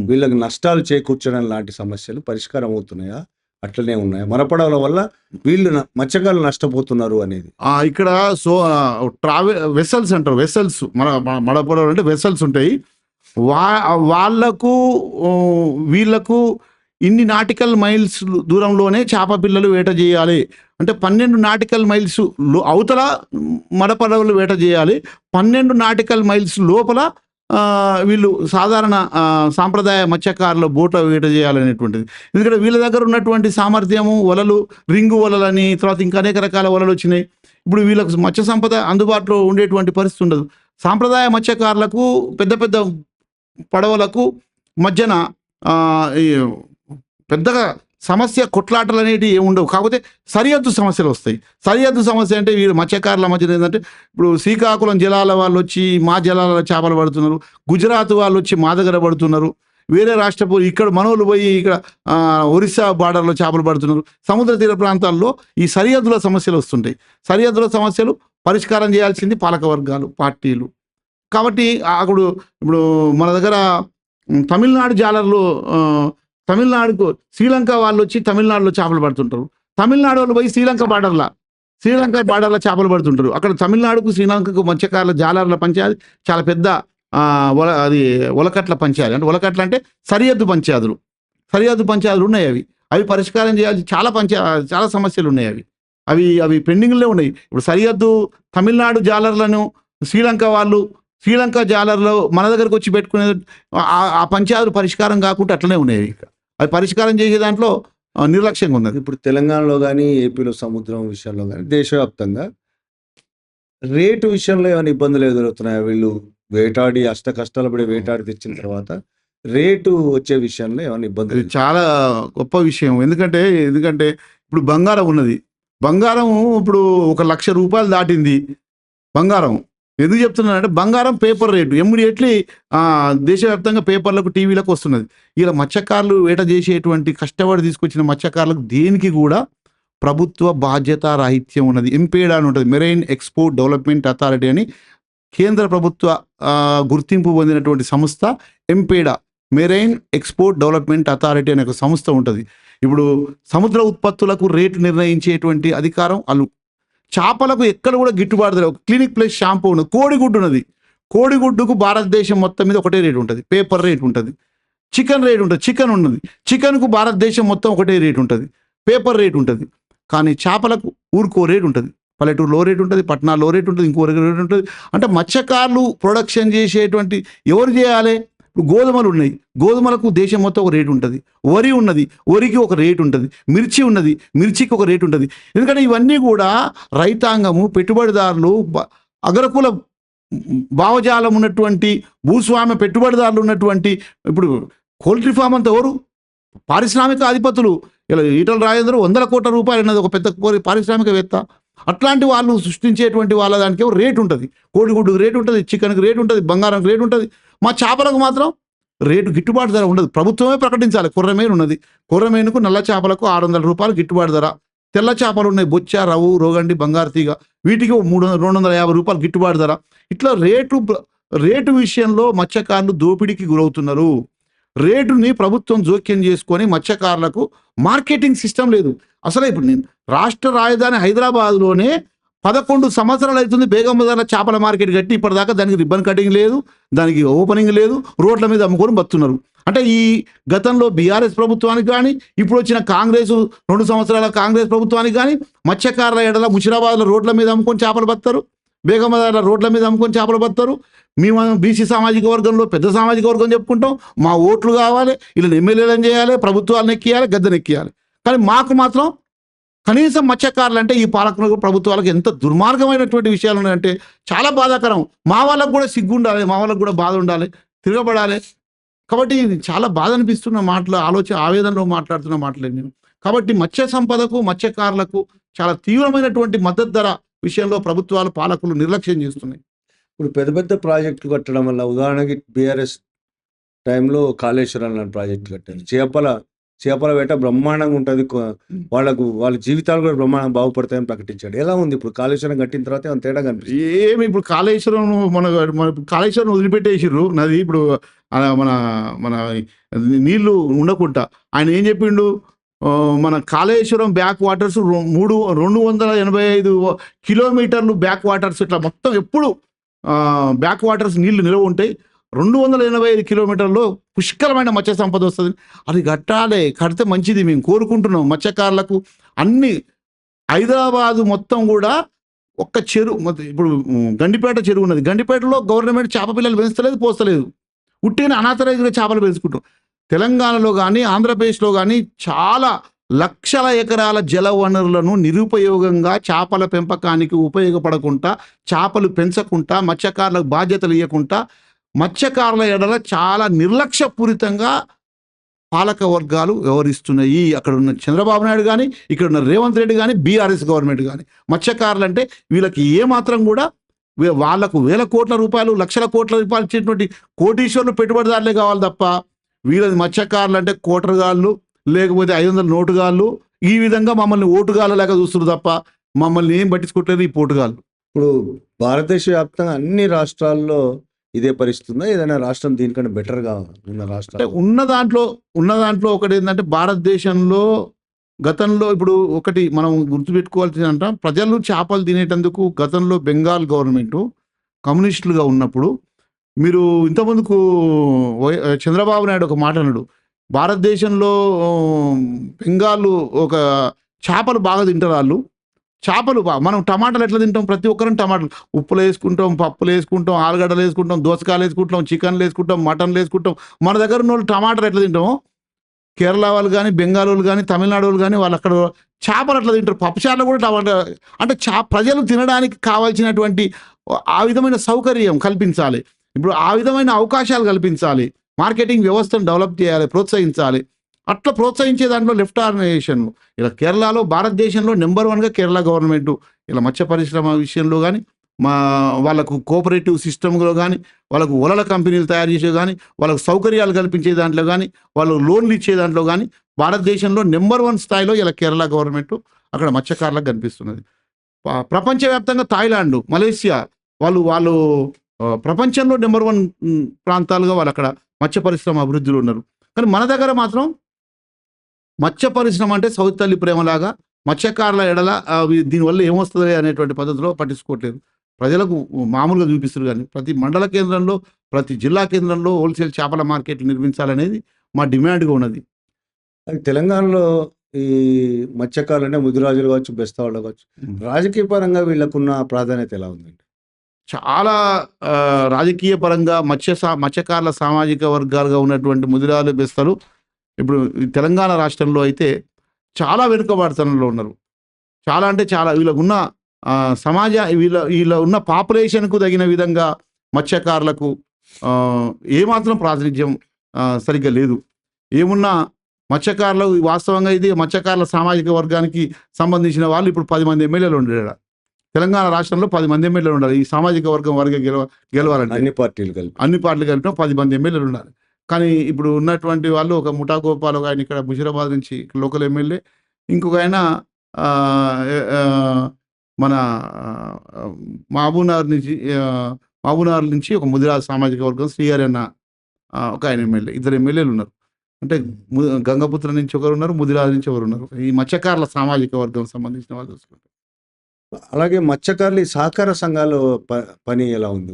వీళ్ళకి నష్టాలు చేకూర్చడం లాంటి సమస్యలు పరిష్కారం అవుతున్నాయా, అట్లనే ఉన్నాయా? మరపడవల వల్ల వీళ్ళు మత్స్యకారులు నష్టపోతున్నారు అనేది ఇక్కడ వెసల్స్ అంటారు. వెసల్స్ మడపడవలు అంటే వెసల్స్ ఉంటాయి. వాళ్ళకు వీళ్ళకు ఇన్ని నాటికల్ మైల్స్ దూరంలోనే చేప పిల్లలు వేట చేయాలి అంటే 12 నాటికల్ మైల్స్ అవతల మడపడవలు వేట చేయాలి, 12 నాటికల్ మైల్స్ లోపల వీళ్ళు సాధారణ సాంప్రదాయ మత్స్యకారుల బోట్ల వేట చేయాలనేటువంటిది. ఎందుకంటే వీళ్ళ దగ్గర ఉన్నటువంటి సామర్థ్యము, వలలు, రింగు వలలని, తర్వాత ఇంకా అనేక రకాల వలలు వచ్చినాయి. ఇప్పుడు వీళ్ళకు మత్స్య సంపద అందుబాటులో ఉండేటువంటి పరిస్థితి ఉండదు. సాంప్రదాయ మత్స్యకారులకు పెద్ద పెద్ద పడవలకు మధ్యన పెద్దగా సమస్య కొట్లాటలు అనేవి ఏమి ఉండవు. కాకపోతే సరిహద్దు సమస్యలు వస్తాయి. సరిహద్దు సమస్య అంటే వీళ్ళు మత్స్యకారుల మధ్యన ఏంటంటే ఇప్పుడు శ్రీకాకుళం జలాల వాళ్ళు వచ్చి మా జలాల చేపలు పడుతున్నారు, గుజరాత్ వాళ్ళు వచ్చి మా దగ్గర పడుతున్నారు, వేరే రాష్ట్రపు ఇక్కడ మనోళ్ళు పోయి ఇక్కడ ఒరిస్సా బార్డర్లో చేపలు పడుతున్నారు. సముద్ర తీర ప్రాంతాల్లో ఈ సరిహద్దుల సమస్యలు వస్తుంటాయి. సరిహద్దుల సమస్యలు పరిష్కారం చేయాల్సింది పాలకవర్గాలు, పార్టీలు. కాబట్టి ఇప్పుడు మన దగ్గర తమిళనాడు జాలర్లు, తమిళనాడుకు శ్రీలంక వాళ్ళు వచ్చి తమిళనాడులో చేపలు పడుతుంటారు. తమిళనాడు వాళ్ళు పోయి శ్రీలంక బార్డర్లో చేపలు పడుతుంటారు. అక్కడ తమిళనాడుకు శ్రీలంకకు మత్స్యకారుల జాలర్ల పంచాయతీ చాలా పెద్ద అది ఒలకట్ల పంచాయతీ. అంటే ఒలకట్ల అంటే సరిహద్దు పంచాయతీలు ఉన్నాయి. అవి పరిష్కారం చేయాల్సి చాలా సమస్యలు ఉన్నాయి. అవి పెండింగ్లో ఉన్నాయి. ఇప్పుడు సరిహద్దు తమిళనాడు జాలర్లను శ్రీలంక జాలర్లో మన దగ్గరకు వచ్చి పెట్టుకునే ఆ పంచాయతీలు పరిష్కారం కాకుండా అట్లనే ఉన్నాయి. అవి పరిష్కారం చేసే దాంట్లో నిర్లక్ష్యంగా ఉన్నది. ఇప్పుడు తెలంగాణలో కానీ, ఏపీలో సముద్రం విషయంలో కానీ, దేశవ్యాప్తంగా రేటు విషయంలో ఏమైనా ఇబ్బందులు ఎదురవుతున్నాయా? వీళ్ళు వేటాడి కష్టాలు పడి వేటాడి తెచ్చిన తర్వాత రేటు వచ్చే విషయంలో ఏమైనా ఇబ్బందులు? చాలా గొప్ప విషయం. ఎందుకంటే ఇప్పుడు బంగారం ఉన్నది. బంగారం ఇప్పుడు 1 లక్ష రూపాయలు దాటింది బంగారం. ఎందుకు చెప్తున్నానంటే బంగారం పేపర్ రేటు ఇమ్మీడియట్లీ దేశవ్యాప్తంగా పేపర్లకు, టీవీలకు వస్తున్నది. ఇలా మత్స్యకారులు వేట చేసేటువంటి కష్టపడి తీసుకొచ్చిన మత్స్యకారులకు దేనికి కూడా ప్రభుత్వ బాధ్యత రాహిత్యం ఉన్నది. ఎంపేడా అని ఉంటుంది, మెరైన్ ఎక్స్పోర్ట్ డెవలప్మెంట్ అథారిటీ అని కేంద్ర ప్రభుత్వ గుర్తింపు పొందినటువంటి సంస్థ. ఎంపేడా, మెరైన్ ఎక్స్పోర్ట్ డెవలప్మెంట్ అథారిటీ అనే ఒక సంస్థ ఉంటుంది. ఇప్పుడు సముద్ర ఉత్పత్తులకు రేటు నిర్ణయించేటువంటి అధికారం వాళ్ళు. చేపలకు ఎక్కడ కూడా గిట్టుబాటు ధర. క్లినిక్ ప్లస్ షాంపూ ఉన్నది, కోడిగుడ్డు ఉన్నది. కోడిగుడ్డుకు భారతదేశం మొత్తం మీద ఒకటే రేటు ఉంటుంది, పేపర్ రేట్ ఉంటుంది. చికెన్ రేట్ ఉంటుంది, చికెన్ ఉన్నది, చికెన్కు భారతదేశం మొత్తం ఒకటే రేటు ఉంటుంది, పేపర్ రేట్ ఉంటుంది. కానీ చేపలకు ఊరికో రేటు ఉంటుంది. పల్లెటూరులో రేటు ఉంటుంది, పట్టణాల్లో రేటు ఉంటుంది, ఇంకో రేటు ఉంటుంది. అంటే మత్స్యకారులు ప్రొడక్షన్ చేసేటువంటి ఎవరు చేయాలి? ఇప్పుడు గోధుమలు ఉన్నాయి, గోధుమలకు దేశం మొత్తం ఒక రేటు ఉంటుంది. వరి ఉన్నది, వరికి ఒక రేటు ఉంటుంది. మిర్చి ఉన్నది, మిర్చికి ఒక రేటు ఉంటుంది. ఎందుకంటే ఇవన్నీ కూడా రైతాంగము, పెట్టుబడిదారులు, అగ్రకుల భావజాలం ఉన్నటువంటి భూస్వామ్య పెట్టుబడిదారులు ఉన్నటువంటి, ఇప్పుడు పౌల్ట్రీ ఫామ్ అంతా ఎవరు? పారిశ్రామిక అధిపతులు. ఇలా ఈటల రాజేంద్ర 100 కోట్ల రూపాయలు అన్నది ఒక పెద్ద పారిశ్రామికవేత్త. అట్లాంటి వాళ్ళు సృష్టించేటువంటి వాళ్ళ దానికి రేటు ఉంటుంది. కోడిగుడ్డుకు రేటు ఉంటుంది, చికెన్కి రేటు ఉంటుంది, బంగారంకి రేటు ఉంటుంది. మా చేపలకు మాత్రం రేటు గిట్టుబాటు ధర ఉండదు. ప్రభుత్వమే ప్రకటించాలి. కొర్రమేను ఉన్నది, కొర్రమేనుకు నల్ల చేపలకు 600 రూపాయలు గిట్టుబాటు ధర. తెల్ల చేపలు ఉన్నాయి, బొచ్చ, రవ్వు, రోగండి, బంగారు తీగ, వీటికి 250 రూపాయలు గిట్టుబాటు ధర. ఇట్లా రేటు విషయంలో మత్స్యకారులు దోపిడీకి గురవుతున్నారు. రేటుని ప్రభుత్వం జోక్యం చేసుకొని మత్స్యకారులకు మార్కెటింగ్ సిస్టమ్ లేదు. అసలు ఇప్పుడు నేను రాష్ట్ర రాజధాని హైదరాబాద్లోనే 11 సంవత్సరాలు అవుతుంది బేగం బజార్లో చేపల మార్కెట్ కట్టి ఇప్పటిదాకా దానికి రిబ్బన్ కటింగ్ లేదు, దానికి ఓపెనింగ్ లేదు, రోడ్ల మీద అమ్ముకొని బతున్నారు. అంటే ఈ గతంలో బీఆర్ఎస్ ప్రభుత్వానికి కానీ, ఇప్పుడు వచ్చిన కాంగ్రెస్ 2 సంవత్సరాల కాంగ్రెస్ ప్రభుత్వానికి కానీ మత్స్యకారుల ఎడల ముషిరాబాద్లో రోడ్ల మీద అమ్ముకొని చేపలు బతారు, బేగం బజార్లో రోడ్ల మీద అమ్ముకొని చేపలు బతారు. మేము బీసీ సామాజిక వర్గంలో పెద్ద సామాజిక వర్గం చెప్పుకుంటాం, మా ఓట్లు కావాలి, ఇలా ఎమ్మెల్యేలను చేయాలి, ప్రభుత్వాలను ఎక్కియాలి, గద్దెనెక్కియాలి. కానీ మాకు మాత్రం కనీసం మత్స్యకారులు అంటే ఈ పాలకులకు, ప్రభుత్వాలకు ఎంత దుర్మార్గమైనటువంటి విషయాలు ఉన్నాయంటే చాలా బాధాకరం. మా వాళ్ళకు కూడా సిగ్గు ఉండాలి, మా వాళ్ళకు కూడా బాధ ఉండాలి, తిరగబడాలి. కాబట్టి ఇది చాలా బాధ అనిపిస్తున్న మాటలు, ఆవేదనలో మాట్లాడుతున్న మాటలే నేను. కాబట్టి మత్స్య సంపదకు, మత్స్యకారులకు చాలా తీవ్రమైనటువంటి మద్దతు ధర విషయంలో ప్రభుత్వాలు, పాలకులు నిర్లక్ష్యం చేస్తున్నాయి. ఇప్పుడు పెద్ద పెద్ద ప్రాజెక్టులు కట్టడం వల్ల, ఉదాహరణకి బీఆర్ఎస్ టైంలో కాళేశ్వరం లాంటి ప్రాజెక్టులు కట్టారు. చేపల వేట బ్రహ్మాండంగా ఉంటుంది, వాళ్ళ జీవితాలు కూడా బ్రహ్మాండంగా బాగుపడతాయని ప్రకటించాడు. ఎలా ఉంది ఇప్పుడు కాళేశ్వరం కట్టిన తర్వాత ఏమైనా తేడా కనిపిస్తుంది? ఏమి ఇప్పుడు కాళేశ్వరం మన కాళేశ్వరం వదిలిపెట్టేసిర్రు నది. ఇప్పుడు మన మన నీళ్లు ఉండకుండా ఆయన ఏం చెప్పిండు, మన కాళేశ్వరం బ్యాక్ వాటర్స్ 285 కిలోమీటర్లు బ్యాక్ వాటర్స్, ఇట్లా మొత్తం ఎప్పుడు బ్యాక్ వాటర్స్ నీళ్లు నిలవ ఉంటాయి. 285 కిలోమీటర్లో పుష్కలమైన మత్స్య సంపద వస్తుంది. అది కట్టాలి, కడితే మంచిది మేము కోరుకుంటున్నాం. మత్స్యకారులకు అన్ని హైదరాబాదు మొత్తం కూడా ఒక్క చెరువు, ఇప్పుడు గండిపేట చెరువు ఉన్నది, గండిపేటలో గవర్నమెంట్ చేప పిల్లలు పెంచలేదు, పోస్తలేదు, ఉట్టిన అనాథరైజ్గా చేపలు పెంచుకుంటాం. తెలంగాణలో కానీ ఆంధ్రప్రదేశ్లో కానీ చాలా లక్షల ఎకరాల జల వనరులను నిరుపయోగంగా చేపల పెంపకానికి ఉపయోగపడకుండా, చేపలు పెంచకుండా, మత్స్యకారులకు బాధ్యతలు ఇవ్వకుండా, మత్స్యకారుల ఎడల చాలా నిర్లక్ష్యపూరితంగా పాలక వర్గాలు వ్యవహరిస్తున్నాయి. అక్కడ ఉన్న చంద్రబాబు నాయుడు కానీ, ఇక్కడ ఉన్న రేవంత్ రెడ్డి కానీ, బీఆర్ఎస్ గవర్నమెంట్ కానీ. మత్స్యకారులు అంటే వీళ్ళకి ఏమాత్రం కూడా, వాళ్లకు 1000 కోట్ల రూపాయలు, లక్షల కోట్ల రూపాయలు ఇచ్చేటువంటి కోటీశ్వర్లు, పెట్టుబడిదారులే కావాలి తప్ప వీళ్ళది మత్స్యకారులు అంటే కోటరుగాళ్ళు, లేకపోతే 500 నోటుగాళ్ళు, ఈ విధంగా మమ్మల్ని ఓటుగాళ్ళ లేక చూస్తున్నారు తప్ప మమ్మల్ని ఏం పట్టించుకోవట్లేదు ఈ పోటుగాళ్ళు. ఇప్పుడు భారతదేశ వ్యాప్తంగా అన్ని రాష్ట్రాల్లో ఇదే పరిస్థితి ఉందా? ఏదైనా రాష్ట్రం దీనికంటే బెటర్గా ఉన్న రాష్ట్రం? ఉన్న దాంట్లో ఒకటి ఏంటంటే, భారతదేశంలో గతంలో ఇప్పుడు ఒకటి మనం గుర్తుపెట్టుకోవాల్సింది అంట, ప్రజలు చేపలు తినేటందుకు గతంలో బెంగాల్ గవర్నమెంట్ కమ్యూనిస్టులుగా ఉన్నప్పుడు, మీరు ఇంతకుముందుకు చంద్రబాబు నాయుడు ఒక మాట అన్నాడు, భారతదేశంలో బెంగాల్ ఒక చేపలు బాగా తింటారు వాళ్ళు. చేపలు మనం టమాటాలు ఎట్లా తింటాం, ప్రతి ఒక్కరం టమాటాలు ఉప్పులు వేసుకుంటాం, పప్పులు వేసుకుంటాం, ఆలుగడ్డలు వేసుకుంటాం, దోసకాయలు వేసుకుంటాం, చికెన్లు వేసుకుంటాం, మటన్లు వేసుకుంటాం. మన దగ్గర ఉన్న వాళ్ళు టమాటాలు ఎట్లా తింటామో, కేరళ వాళ్ళు కానీ, బెంగాల్ వాళ్ళు కానీ, తమిళనాడు వాళ్ళు కానీ, వాళ్ళు అక్కడ చేపలు అట్లా తింటారు. పప్పుచారులు కూడా టమాటా అంటే ప్రజలు తినడానికి కావాల్సినటువంటి ఆ విధమైన సౌకర్యం కల్పించాలి. ఇప్పుడు ఆ విధమైన అవకాశాలు కల్పించాలి. మార్కెటింగ్ వ్యవస్థను డెవలప్ చేయాలి, ప్రోత్సహించాలి. అట్లా ప్రోత్సహించే దాంట్లో లెఫ్ట్ ఆర్గనైజేషన్ ఇలా కేరళలో, భారతదేశంలో నెంబర్ 1గా కేరళ గవర్నమెంట్ ఇలా మత్స్య పరిశ్రమ విషయంలో కానీ, వాళ్ళకు కోఆపరేటివ్ సిస్టమ్లో కానీ, వాళ్ళకు వలల కంపెనీలు తయారు చేసే కానీ, వాళ్ళకు సౌకర్యాలు కల్పించే దాంట్లో కానీ, వాళ్ళు లోన్లు ఇచ్చే దాంట్లో కానీ భారతదేశంలో నెంబర్ 1 స్థాయిలో ఇలా కేరళ గవర్నమెంట్ అక్కడ మత్స్యకారులకు కనిపిస్తున్నది. ప్రపంచవ్యాప్తంగా థాయిలాండ్, మలేషియా వాళ్ళు ప్రపంచంలో నెంబర్ 1 ప్రాంతాలుగా వాళ్ళు అక్కడ మత్స్య పరిశ్రమ అభివృద్ధిలో ఉన్నారు. కానీ మన దగ్గర మాత్రం మత్స్య పరిశ్రమ అంటే సౌత్ తల్లి ప్రేమలాగా మత్స్యకారుల ఎడల దీనివల్ల ఏమొస్తుంది అనేటువంటి పద్ధతిలో పట్టించుకోవట్లేదు. ప్రజలకు మామూలుగా చూపిస్తారు. కానీ ప్రతి మండల కేంద్రంలో, ప్రతి జిల్లా కేంద్రంలో హోల్సేల్ చేపల మార్కెట్లు నిర్మించాలనేది మా డిమాండ్గా ఉన్నది. తెలంగాణలో ఈ మత్స్యకారులు అంటే ముదిరాజులు కావచ్చు, బెస్తవాళ్ళు కావచ్చు, రాజకీయ పరంగా వీళ్ళకున్న ప్రాధాన్యత ఎలా ఉందండి? చాలా రాజకీయ పరంగా మత్స్యకారుల సామాజిక వర్గాలుగా ఉన్నటువంటి ముదిరాలు బెస్తలు ఇప్పుడు ఈ తెలంగాణ రాష్ట్రంలో అయితే చాలా వెనుకబాటుతనంలో ఉన్నారు. చాలా అంటే చాలా వీళ్ళకు ఉన్న వీళ్ళ ఉన్న పాపులేషన్కు తగిన విధంగా మత్స్యకారులకు ఏమాత్రం ప్రాతినిధ్యం సరిగ్గా లేదు. ఏమున్నా మత్స్యకారులు వాస్తవంగా ఇది మత్స్యకారుల సామాజిక వర్గానికి సంబంధించిన వాళ్ళు ఇప్పుడు 10 మంది ఎమ్మెల్యేలు ఉండేట తెలంగాణ రాష్ట్రంలో 10 మంది ఎమ్మెల్యేలు ఉండాలి. ఈ సామాజిక వర్గం గెలవాలంటే అన్ని పార్టీలు కలిపిన 10 మంది ఎమ్మెల్యేలు ఉండాలి. కానీ ఇప్పుడు ఉన్నటువంటి వాళ్ళు ఒక ముఠా గోపాల్ ఆయన ఇక్కడ ముషిరాబాద్ నుంచి లోకల్ ఎమ్మెల్యే, ఇంకొక ఆయన మన మహబూబ్నగర్ నుంచి ఒక ముదిరాజ్ సామాజిక వర్గం శ్రీహరి అన్న ఒక ఆయన ఎమ్మెల్యే, 2 ఎమ్మెల్యేలు ఉన్నారు. అంటే గంగపుత్ర నుంచి ఒకరు ఉన్నారు, ముదిరాజ్ నుంచి ఒకరు ఉన్నారు. ఈ మత్స్యకారుల సామాజిక వర్గం సంబంధించిన వాళ్ళు చూసుకుంటారు. అలాగే మత్స్యకారుల సహకార సంఘాలు పని ఎలా ఉంది?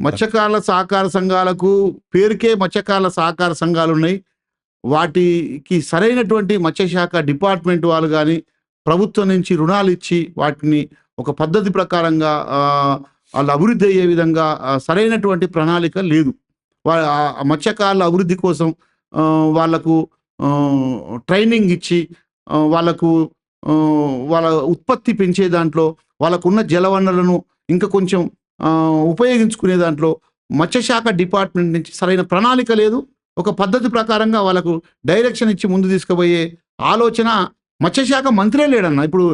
మత్స్యకారుల సహకార సంఘాలకు పేరుకే మత్స్యకారుల సహకార సంఘాలు ఉన్నాయి. వాటికి సరైనటువంటి మత్స్యశాఖ డిపార్ట్మెంట్ వాళ్ళు కానీ ప్రభుత్వం నుంచి రుణాలు ఇచ్చి వాటిని ఒక పద్ధతి ప్రకారంగా వాళ్ళు అభివృద్ధి అయ్యే విధంగా సరైనటువంటి ప్రణాళిక లేదు. మత్స్యకారుల అభివృద్ధి కోసం వాళ్లకు ట్రైనింగ్ ఇచ్చి వాళ్ళకు వాళ్ళ ఉత్పత్తి పెంచే దాంట్లో వాళ్ళకున్న జలవనరులను ఇంకా కొంచెం ఉపయోగించుకునే దాంట్లో మత్స్యశాఖ డిపార్ట్మెంట్ నుంచి సరైన ప్రణాళిక లేదు. ఒక పద్ధతి ప్రకారంగా వాళ్ళకు డైరెక్షన్ ఇచ్చి ముందు తీసుకుపోయే ఆలోచన మత్స్యశాఖ మంత్రే లేడన్న. ఇప్పుడు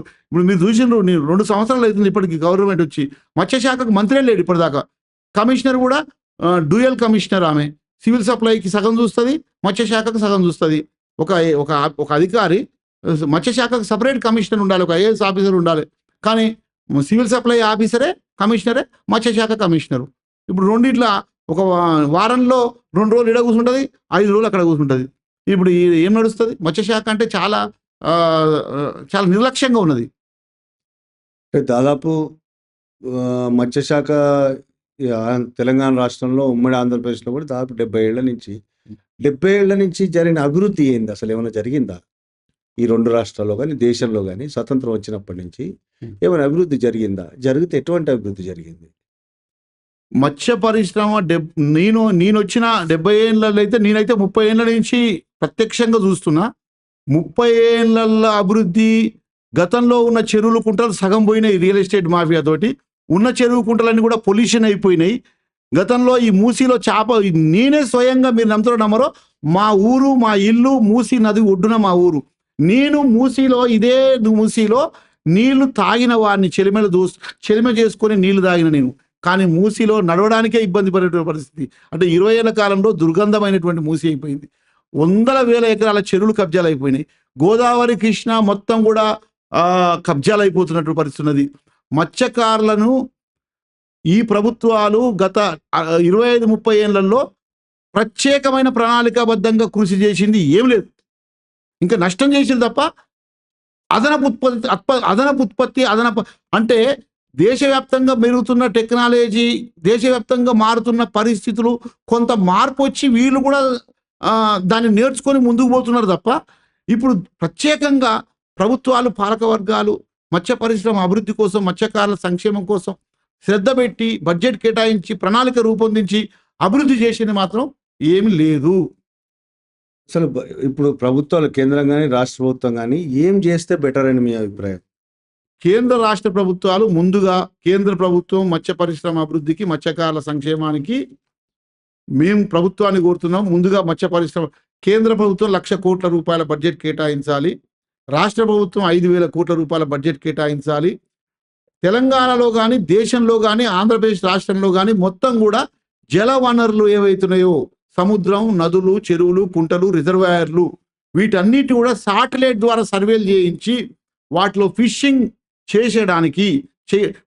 మీరు చూసినారు, 2 సంవత్సరాలు అవుతుంది ఇప్పటికి గవర్నమెంట్ వచ్చి, మత్స్యశాఖకు మంత్రే లేడు ఇప్పటిదాకా. కమిషనర్ కూడా డ్యూయల్ కమిషనర్, ఆమె సివిల్ సప్లైకి సగం చూస్తుంది, మత్స్యశాఖకు సగం చూస్తుంది. ఒక అధికారి మత్స్యశాఖకు సపరేట్ కమిషనర్ ఉండాలి, ఒక ఐఏఎస్ ఆఫీసర్ ఉండాలి. కానీ సివిల్ సప్లై ఆఫీసరే కమిషనరే, మత్స్యశాఖ కమిషనరు. ఇప్పుడు రెండిట్లా ఒక వారంలో 2 రోజులు ఇడ కూర్చుంటుంది, 5 రోజులు అక్కడ కూర్చుంటుంది. ఇప్పుడు ఏం నడుస్తుంది? మత్స్యశాఖ అంటే చాలా నిర్లక్ష్యంగా ఉన్నది. దాదాపు మత్స్యశాఖ తెలంగాణ రాష్ట్రంలో, ఉమ్మడి ఆంధ్రప్రదేశ్లో కూడా దాదాపు 70 ఏళ్ల నుంచి జరిగిన అభివృద్ధి ఏంది? అసలు ఏమైనా జరిగిందా ఈ 2 రాష్ట్రాల్లో కానీ దేశంలో కానీ? స్వతంత్రం వచ్చినప్పటి నుంచి ఏమైనా అభివృద్ధి జరిగిందా? జరిగితే ఎటువంటి అభివృద్ధి జరిగింది? మత్స్య పరిశ్రమ నేను వచ్చిన 70 ఏళ్ళలో అయితే, నేనైతే 30 ఏళ్ళ నుంచి ప్రత్యక్షంగా చూస్తున్నా. 30 ఏళ్ళ అభివృద్ధి, గతంలో ఉన్న చెరువులు కుంటలు సగం పోయినాయి రియల్ ఎస్టేట్ మాఫియా తోటి. ఉన్న చెరువు కుంటలన్నీ కూడా పొల్యూషన్ అయిపోయినాయి. గతంలో ఈ మూసీలో నేనే స్వయంగా, మీరు నమ్మరో, మా ఊరు, మా ఇల్లు మూసీ నది ఒడ్డున మా ఊరు. నేను ఇదే మూసీలో నీళ్లు తాగిన వారిని చెలిమ చేసుకొని నీళ్లు తాగిన నేను. కానీ మూసీలో నడవడానికే ఇబ్బంది పడేటువంటి పరిస్థితి. అంటే 20 ఏళ్ల కాలంలో దుర్గంధమైనటువంటి మూసీ అయిపోయింది. 100,000 ఎకరాల చెరువులు కబ్జాలు అయిపోయినాయి. గోదావరి, కృష్ణ మొత్తం కూడా కబ్జాలు అయిపోతున్నట్టు పరిస్థితి ఉన్నది. మత్స్యకారులను ఈ ప్రభుత్వాలు గత 25-30 ఏళ్లలో ప్రత్యేకమైన ప్రణాళికాబద్ధంగా కృషి చేసింది ఏం లేదు. ఇంకా నష్టం చేసింది తప్ప అదనపు ఉత్పత్తి అంటే దేశవ్యాప్తంగా పెరుగుతున్న టెక్నాలజీ, దేశవ్యాప్తంగా మారుతున్న పరిస్థితులు, కొంత మార్పు వచ్చి వీళ్ళు కూడా దాన్ని నేర్చుకొని ముందుకు పోతున్నారు తప్ప, ఇప్పుడు ప్రత్యేకంగా ప్రభుత్వాలు, పాలకవర్గాలు మత్స్య పరిశ్రమ అభివృద్ధి కోసం, మత్స్యకారుల సంక్షేమం కోసం శ్రద్ధ పెట్టి బడ్జెట్ కేటాయించి ప్రణాళిక రూపొందించి అభివృద్ధి చేసేది మాత్రం ఏమి లేదు. అసలు ఇప్పుడు ప్రభుత్వాలు, కేంద్రం కానీ రాష్ట్ర ప్రభుత్వం కానీ ఏం చేస్తే బెటర్ అని మీ అభిప్రాయం? కేంద్ర రాష్ట్ర ప్రభుత్వాలు ముందుగా, కేంద్ర ప్రభుత్వం మత్స్య పరిశ్రమ అభివృద్ధికి, మత్స్యకారుల సంక్షేమానికి మేము ప్రభుత్వాన్ని కోరుతున్నాం. ముందుగా మత్స్య పరిశ్రమ, కేంద్ర ప్రభుత్వం 1,00,000 కోట్ల రూపాయల బడ్జెట్ కేటాయించాలి. రాష్ట్ర ప్రభుత్వం 5,000 కోట్ల రూపాయల బడ్జెట్ కేటాయించాలి. తెలంగాణలో కానీ, దేశంలో కానీ, ఆంధ్రప్రదేశ్ రాష్ట్రంలో కానీ మొత్తం కూడా జల వనరులు ఏవైతున్నాయో, సముద్రం, నదులు, చెరువులు, కుంటలు, రిజర్వాయర్లు, వీటన్నిటి కూడా శాటిలైట్ ద్వారా సర్వేలు చేయించి వాటిలో ఫిషింగ్ చేసేయడానికి,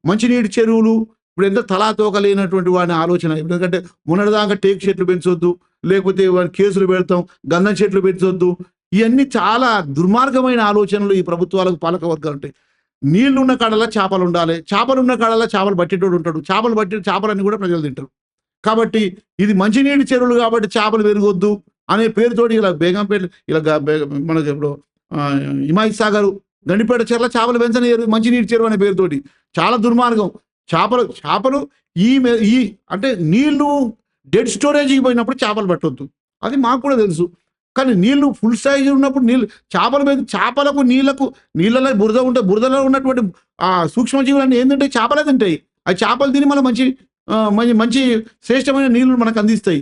మంచినీటి చెరువులు ఇప్పుడు ఎంత తలాతోక లేనటువంటి వాడిని ఆలోచన. ఎందుకంటే మొన్నటిదాకా టేక్ చెట్లు పెంచొద్దు, లేకపోతే కేసులు పెడతాం, గంధం చెట్లు పెంచొద్దు, ఇవన్నీ చాలా దుర్మార్గమైన ఆలోచనలు ఈ ప్రభుత్వాలకు, పాలక వర్గాలు ఉంటాయి. నీళ్లున్న కాడలా చేపలు ఉండాలి, చేపలున్న కాడలా చేపలు పట్టేటోడు ఉంటాడు, చేపలన్నీ కూడా ప్రజలు తింటారు. కాబట్టి ఇది మంచినీటి చెరువులు కాబట్టి చేపలు పెరగొద్దు అనే పేరుతోటి ఇలా బేగంపేట, ఇలా మనకి ఇప్పుడు హిమాయత్ సాగర్, గండిపేట చెర్ల చేపలు పెంచని మంచినీటి చెరువు అనే పేరుతోటి చాలా దుర్మార్గం. చేపలు ఈ అంటే నీళ్లు డెడ్ స్టోరేజ్కి పోయినప్పుడు చేపలు పట్టొద్దు, అది మాకు కూడా తెలుసు. కానీ నీళ్లు ఫుల్ సైజ్ ఉన్నప్పుడు చేపలకు నీళ్ళలో బురద ఉంటే బురదలో ఉన్నటువంటి ఆ సూక్ష్మజీవులన్నీ ఏంటంటే చేపలే తింటాయి. ఆ చేపలు తిని మళ్ళీ మంచి మంచి శ్రేష్టమైన నీళ్లు మనకు అందిస్తాయి.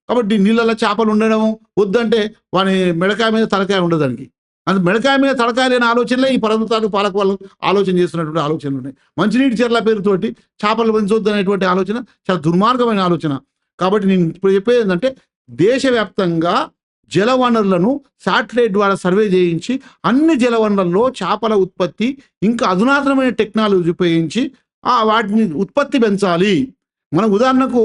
కాబట్టి నీళ్ళలో చేపలు ఉండడం వద్దంటే వాని మెడకాయ మీద తలకాయ ఉండదు దానికి. మెడకాయ మీద తలకాయ లేని ఆలోచనలే ఈ ప్రభుత్వాలు పాలక వాళ్ళు ఆలోచన చేస్తున్నటువంటి ఆలోచనలు ఉన్నాయి. మంచినీటి చెర్ల పేరుతోటి చేపలు పెంచొద్దు అనేటువంటి ఆలోచన చాలా దుర్మార్గమైన ఆలోచన. కాబట్టి నేను ఇప్పుడు చెప్పేది ఏంటంటే, దేశవ్యాప్తంగా జలవనరులను శాటిలైట్ ద్వారా సర్వే చేయించి అన్ని జలవనరుల్లో చేపల ఉత్పత్తి ఇంకా అధునాతనమైన టెక్నాలజీ ఉపయోగించి వాటిని ఉత్పత్తి పెంచాలి. మన ఉదాహరణకు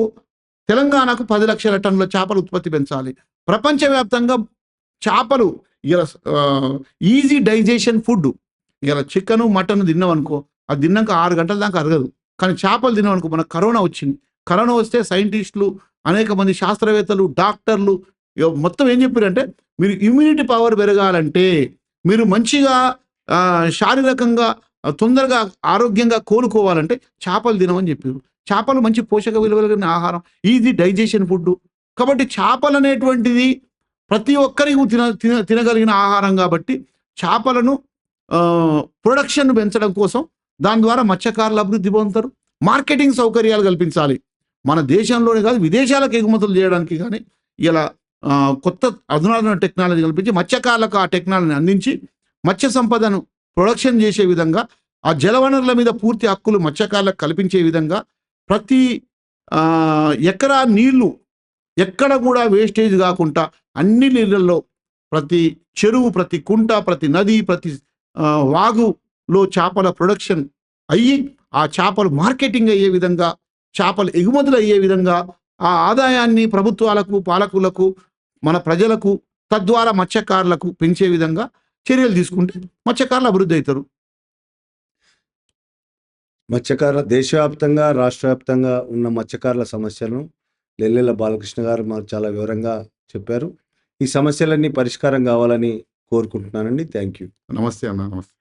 తెలంగాణకు 10 లక్షల టన్నుల చేపల ఉత్పత్తి పెంచాలి. ప్రపంచవ్యాప్తంగా చేపలు ఇలా ఈజీ డైజెషన్ ఫుడ్. ఇలా చికెను మటన్ తిన్నామనుకో, అది తిన్నాక 6 గంటల దాకా అరగదు. కానీ చేపలు తిన్నామనుకో, మనకు కరోనా వచ్చింది. కరోనా వస్తే సైంటిస్టులు, అనేక మంది శాస్త్రవేత్తలు, డాక్టర్లు మొత్తం ఏం చెప్పారంటే, మీరు ఇమ్యూనిటీ పవర్ పెరగాలంటే, మీరు మంచిగా శారీరకంగా తొందరగా ఆరోగ్యంగా కోలుకోవాలంటే చేపలు తినమని చెప్పారు. చేపలు మంచి పోషక విలువలు కలిగిన ఆహారం, ఈజీ డైజెషన్ ఫుడ్. కాబట్టి చేపలు అనేటువంటిది ప్రతి ఒక్కరికి తినగలిగిన ఆహారం. కాబట్టి చేపలను ప్రొడక్షన్ పెంచడం కోసం దాని ద్వారా మత్స్యకారులు అభివృద్ధి పొందుతారు. మార్కెటింగ్ సౌకర్యాలు కల్పించాలి. మన దేశంలోనే కాదు, విదేశాలకు ఎగుమతులు చేయడానికి కానీ ఇలా కొత్త అధునాతన టెక్నాలజీ కల్పించి మత్స్యకారులకు ఆ టెక్నాలజీని అందించి మత్స్య సంపదను ప్రొడక్షన్ చేసే విధంగా, ఆ జలవనరుల మీద పూర్తి హక్కులు మత్స్యకారులకు కల్పించే విధంగా ప్రతి ఎకరా నీళ్లు ఎక్కడ కూడా వేస్టేజ్ కాకుండా అన్ని నీళ్ళల్లో, ప్రతి చెరువు, ప్రతి కుంట, ప్రతి నది, ప్రతి వాగులో చేపల ప్రొడక్షన్ అయ్యి ఆ చేపలు మార్కెటింగ్ అయ్యే విధంగా, చేపలు ఎగుమతులు అయ్యే విధంగా ఆ ఆదాయాన్ని ప్రభుత్వాలకు, పాలకులకు, మన ప్రజలకు, తద్వారా మత్స్యకారులకు పెంచే విధంగా చర్యలు తీసుకుంటే మత్స్యకారులు అభివృద్ధి అవుతారు. దేశవ్యాప్తంగా, రాష్ట్ర వ్యాప్తంగా ఉన్న మత్స్యకారుల సమస్యలను లెల్లెల బాలకృష్ణ గారు మాకు చాలా వివరంగా చెప్పారు. ఈ సమస్యలన్నీ పరిష్కారం కావాలని కోరుకుంటున్నానండి. Thank you. నమస్తే అన్న. నమస్తే.